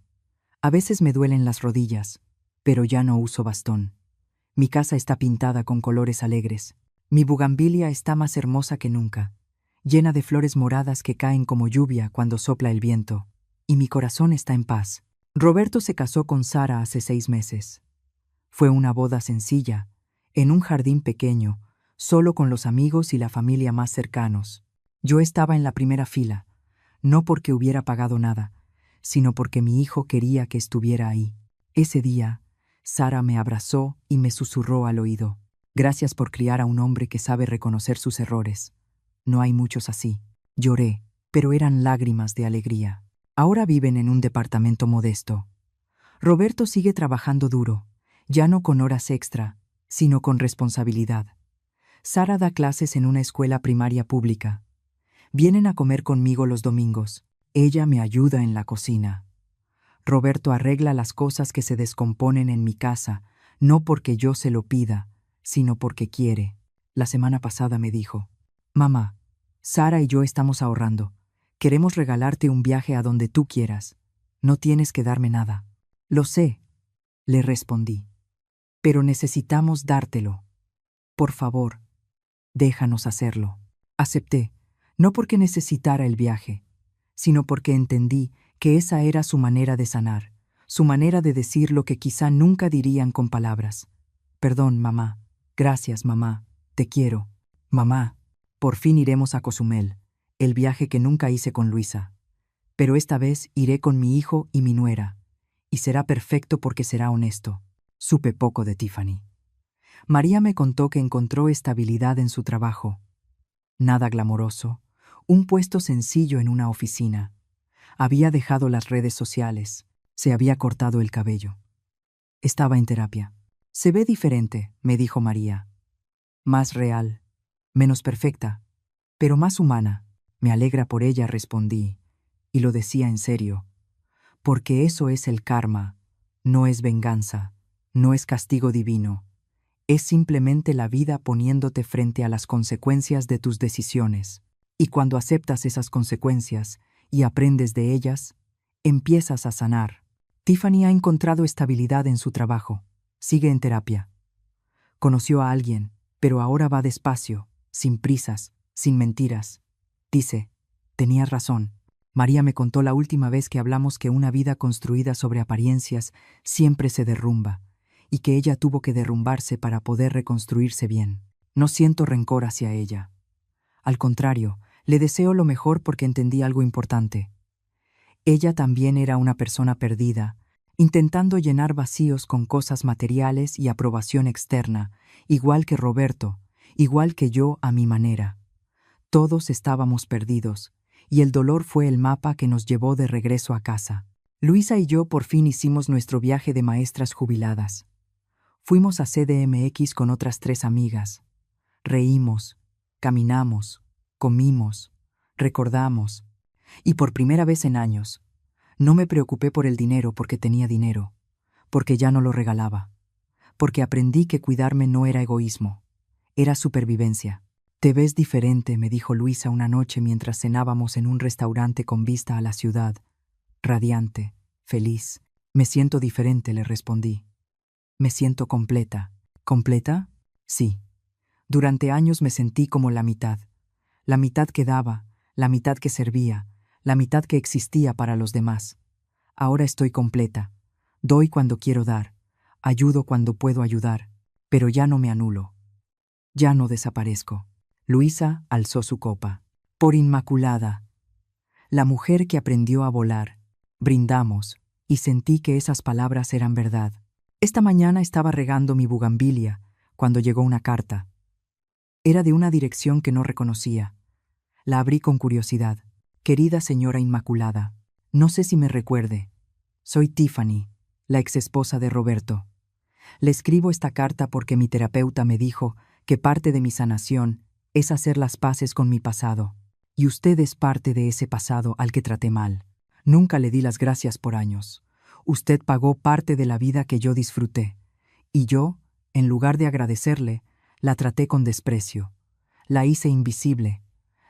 A veces me duelen las rodillas, pero ya no uso bastón. Mi casa está pintada con colores alegres. Mi bugambilia está más hermosa que nunca, llena de flores moradas que caen como lluvia cuando sopla el viento. Y mi corazón está en paz. Roberto se casó con Sara hace 6 meses. Fue una boda sencilla, en un jardín pequeño, solo con los amigos y la familia más cercanos. Yo estaba en la primera fila, no porque hubiera pagado nada, sino porque mi hijo quería que estuviera ahí. Ese día, Sara me abrazó y me susurró al oído: gracias por criar a un hombre que sabe reconocer sus errores. No hay muchos así. Lloré, pero eran lágrimas de alegría. Ahora viven en un departamento modesto. Roberto sigue trabajando duro, ya no con horas extra, sino con responsabilidad. Sara da clases en una escuela primaria pública. Vienen a comer conmigo los domingos. Ella me ayuda en la cocina. Roberto arregla las cosas que se descomponen en mi casa, no porque yo se lo pida, sino porque quiere. La semana pasada me dijo: mamá, Sara y yo estamos ahorrando. Queremos regalarte un viaje a donde tú quieras. No tienes que darme nada. Lo sé, le respondí. Pero necesitamos dártelo. Por favor, déjanos hacerlo. Acepté, no porque necesitara el viaje, sino porque entendí que esa era su manera de sanar, su manera de decir lo que quizá nunca dirían con palabras. Perdón, mamá. Gracias, mamá. Te quiero. Mamá, por fin iremos a Cozumel, el viaje que nunca hice con Luisa. Pero esta vez iré con mi hijo y mi nuera, y será perfecto porque será honesto. Supe poco de Tiffany. María me contó que encontró estabilidad en su trabajo. Nada glamoroso, un puesto sencillo en una oficina. Había dejado las redes sociales, se había cortado el cabello. Estaba en terapia. Se ve diferente, me dijo María. Más real, menos perfecta, pero más humana. Me alegra por ella, respondí, y lo decía en serio. Porque eso es el karma, no es venganza, no es castigo divino. Es simplemente la vida poniéndote frente a las consecuencias de tus decisiones. Y cuando aceptas esas consecuencias y aprendes de ellas, empiezas a sanar. Tiffany ha encontrado estabilidad en su trabajo. Sigue en terapia. Conoció a alguien, pero ahora va despacio, sin prisas, sin mentiras. Dice: tenías razón. María me contó la última vez que hablamos que una vida construida sobre apariencias siempre se derrumba, y que ella tuvo que derrumbarse para poder reconstruirse bien. No siento rencor hacia ella. Al contrario, le deseo lo mejor porque entendí algo importante. Ella también era una persona perdida, intentando llenar vacíos con cosas materiales y aprobación externa, igual que Roberto, igual que yo a mi manera. Todos estábamos perdidos, y el dolor fue el mapa que nos llevó de regreso a casa. Luisa y yo por fin hicimos nuestro viaje de maestras jubiladas. Fuimos a CDMX con otras 3 amigas. Reímos, Caminamos, comimos, recordamos, y por primera vez en años, no me preocupé por el dinero porque tenía dinero, porque ya no lo regalaba, porque aprendí que cuidarme no era egoísmo, era supervivencia. Te ves diferente, me dijo Luisa una noche mientras cenábamos en un restaurante con vista a la ciudad, radiante, feliz. Me siento diferente, le respondí. Me siento completa. ¿Completa? Sí. Durante años me sentí como la mitad que daba, la mitad que servía, la mitad que existía para los demás. Ahora estoy completa. Doy cuando quiero dar, ayudo cuando puedo ayudar, pero ya no me anulo. Ya no desaparezco. Luisa alzó su copa. Por Inmaculada, la mujer que aprendió a volar. Brindamos, y sentí que esas palabras eran verdad. Esta mañana estaba regando mi bugambilia, cuando llegó una carta. Era de una dirección que no reconocía. La abrí con curiosidad. Querida señora Inmaculada, no sé si me recuerde. Soy Tiffany, la exesposa de Roberto. Le escribo esta carta porque mi terapeuta me dijo que parte de mi sanación es hacer las paces con mi pasado. Y usted es parte de ese pasado al que traté mal. Nunca le di las gracias por años. Usted pagó parte de la vida que yo disfruté. Y yo, en lugar de agradecerle, la traté con desprecio. La hice invisible.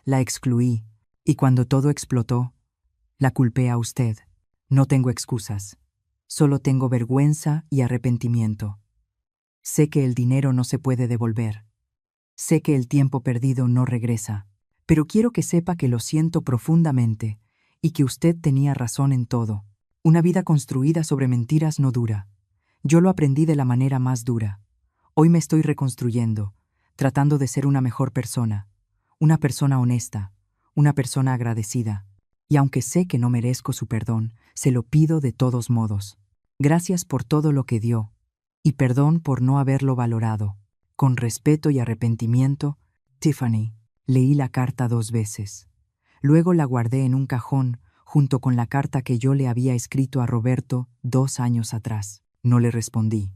La excluí. Y cuando todo explotó, la culpé a usted. No tengo excusas. Solo tengo vergüenza y arrepentimiento. Sé que el dinero no se puede devolver. Sé que el tiempo perdido no regresa. Pero quiero que sepa que lo siento profundamente y que usted tenía razón en todo. Una vida construida sobre mentiras no dura. Yo lo aprendí de la manera más dura. Hoy me estoy reconstruyendo, tratando de ser una mejor persona, una persona honesta, una persona agradecida. Y aunque sé que no merezco su perdón, se lo pido de todos modos. Gracias por todo lo que dio, y perdón por no haberlo valorado. Con respeto y arrepentimiento, Tiffany. Leí la carta 2 veces. Luego la guardé en un cajón junto con la carta que yo le había escrito a Roberto 2 años atrás. No le respondí.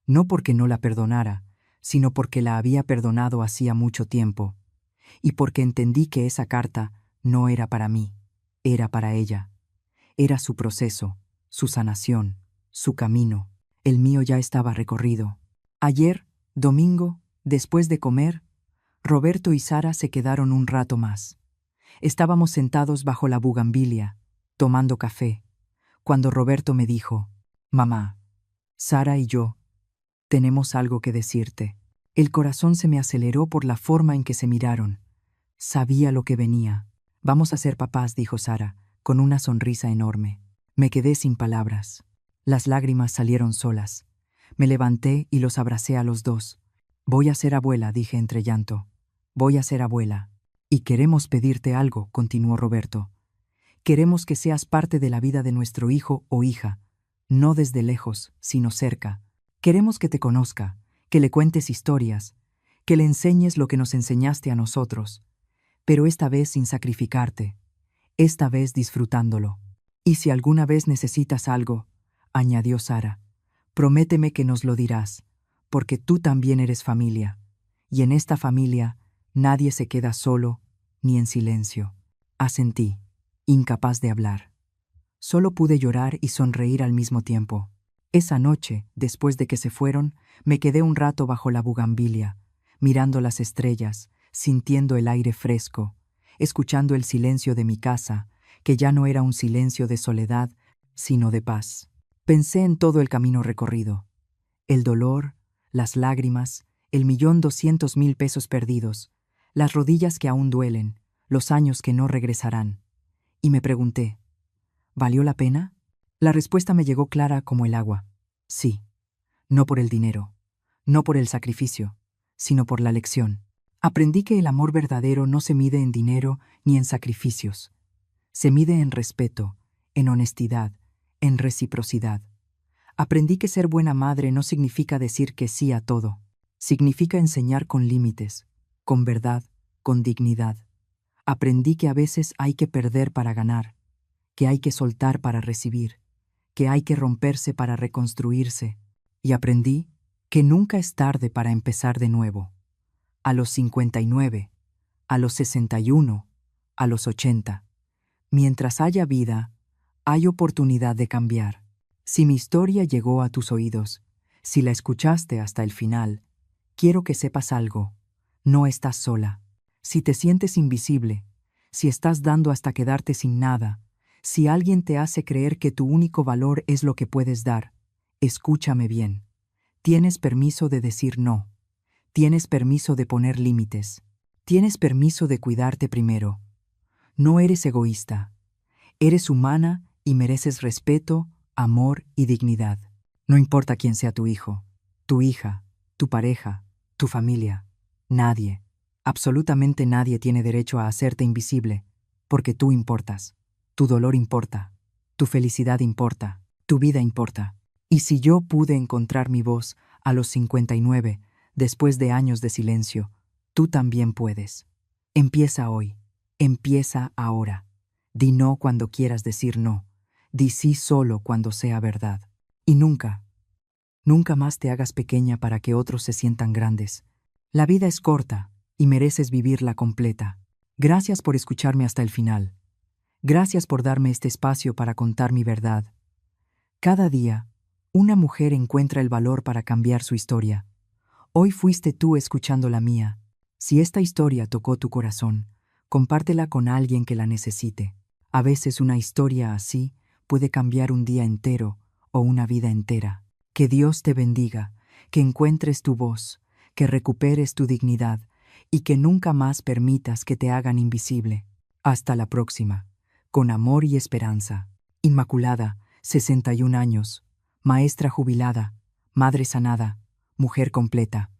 No porque no la perdonara, sino porque la había perdonado hacía mucho tiempo, y porque entendí que esa carta no era para mí, era para ella. Era su proceso, su sanación, su camino. El mío ya estaba recorrido. Ayer, domingo, después de comer, Roberto y Sara se quedaron un rato más. Estábamos sentados bajo la bugambilia, tomando café, cuando Roberto me dijo: «Mamá, Sara y yo tenemos algo que decirte». El corazón se me aceleró por la forma en que se miraron. Sabía lo que venía. «Vamos a ser papás», dijo Sara, con una sonrisa enorme. Me quedé sin palabras. Las lágrimas salieron solas. Me levanté y los abracé a los dos. «Voy a ser abuela», dije entre llanto. «Voy a ser abuela. Y queremos pedirte algo», continuó Roberto. «Queremos que seas parte de la vida de nuestro hijo o hija, no desde lejos, sino cerca. Queremos que te conozca, que le cuentes historias, que le enseñes lo que nos enseñaste a nosotros, pero esta vez sin sacrificarte, esta vez disfrutándolo. Y si alguna vez necesitas algo», añadió Sara, «prométeme que nos lo dirás, porque tú también eres familia, y en esta familia nadie se queda solo ni en silencio». Asentí, incapaz de hablar. Solo pude llorar y sonreír al mismo tiempo. Esa noche, después de que se fueron, me quedé un rato bajo la bugambilia, mirando las estrellas, sintiendo el aire fresco, escuchando el silencio de mi casa, que ya no era un silencio de soledad, sino de paz. Pensé en todo el camino recorrido. El dolor, las lágrimas, el 1.200.000 pesos perdidos, las rodillas que aún duelen, los años que no regresarán. Y me pregunté, ¿valió la pena? La respuesta me llegó clara como el agua. Sí. No por el dinero, no por el sacrificio, sino por la lección. Aprendí que el amor verdadero no se mide en dinero ni en sacrificios. Se mide en respeto, en honestidad, en reciprocidad. Aprendí que ser buena madre no significa decir que sí a todo. Significa enseñar con límites, con verdad, con dignidad. Aprendí que a veces hay que perder para ganar, que hay que soltar para recibir, que hay que romperse para reconstruirse. Y aprendí que nunca es tarde para empezar de nuevo. A los 59, a los 61, a los 80. Mientras haya vida, hay oportunidad de cambiar. Si mi historia llegó a tus oídos, si la escuchaste hasta el final, quiero que sepas algo. No estás sola. Si te sientes invisible, si estás dando hasta quedarte sin nada, si alguien te hace creer que tu único valor es lo que puedes dar, escúchame bien. Tienes permiso de decir no. Tienes permiso de poner límites. Tienes permiso de cuidarte primero. No eres egoísta. Eres humana y mereces respeto, amor y dignidad. No importa quién sea tu hijo, tu hija, tu pareja, tu familia. Nadie, absolutamente nadie tiene derecho a hacerte invisible, porque tú importas. Tu dolor importa. Tu felicidad importa. Tu vida importa. Y si yo pude encontrar mi voz a los 59, después de años de silencio, tú también puedes. Empieza hoy. Empieza ahora. Di no cuando quieras decir no. Di sí solo cuando sea verdad. Y nunca, nunca más te hagas pequeña para que otros se sientan grandes. La vida es corta y mereces vivirla completa. Gracias por escucharme hasta el final. Gracias por darme este espacio para contar mi verdad. Cada día, una mujer encuentra el valor para cambiar su historia. Hoy fuiste tú escuchando la mía. Si esta historia tocó tu corazón, compártela con alguien que la necesite. A veces una historia así puede cambiar un día entero o una vida entera. Que Dios te bendiga, que encuentres tu voz, que recuperes tu dignidad y que nunca más permitas que te hagan invisible. Hasta la próxima. Con amor y esperanza. Inmaculada, 61 años, maestra jubilada, madre sanada, mujer completa.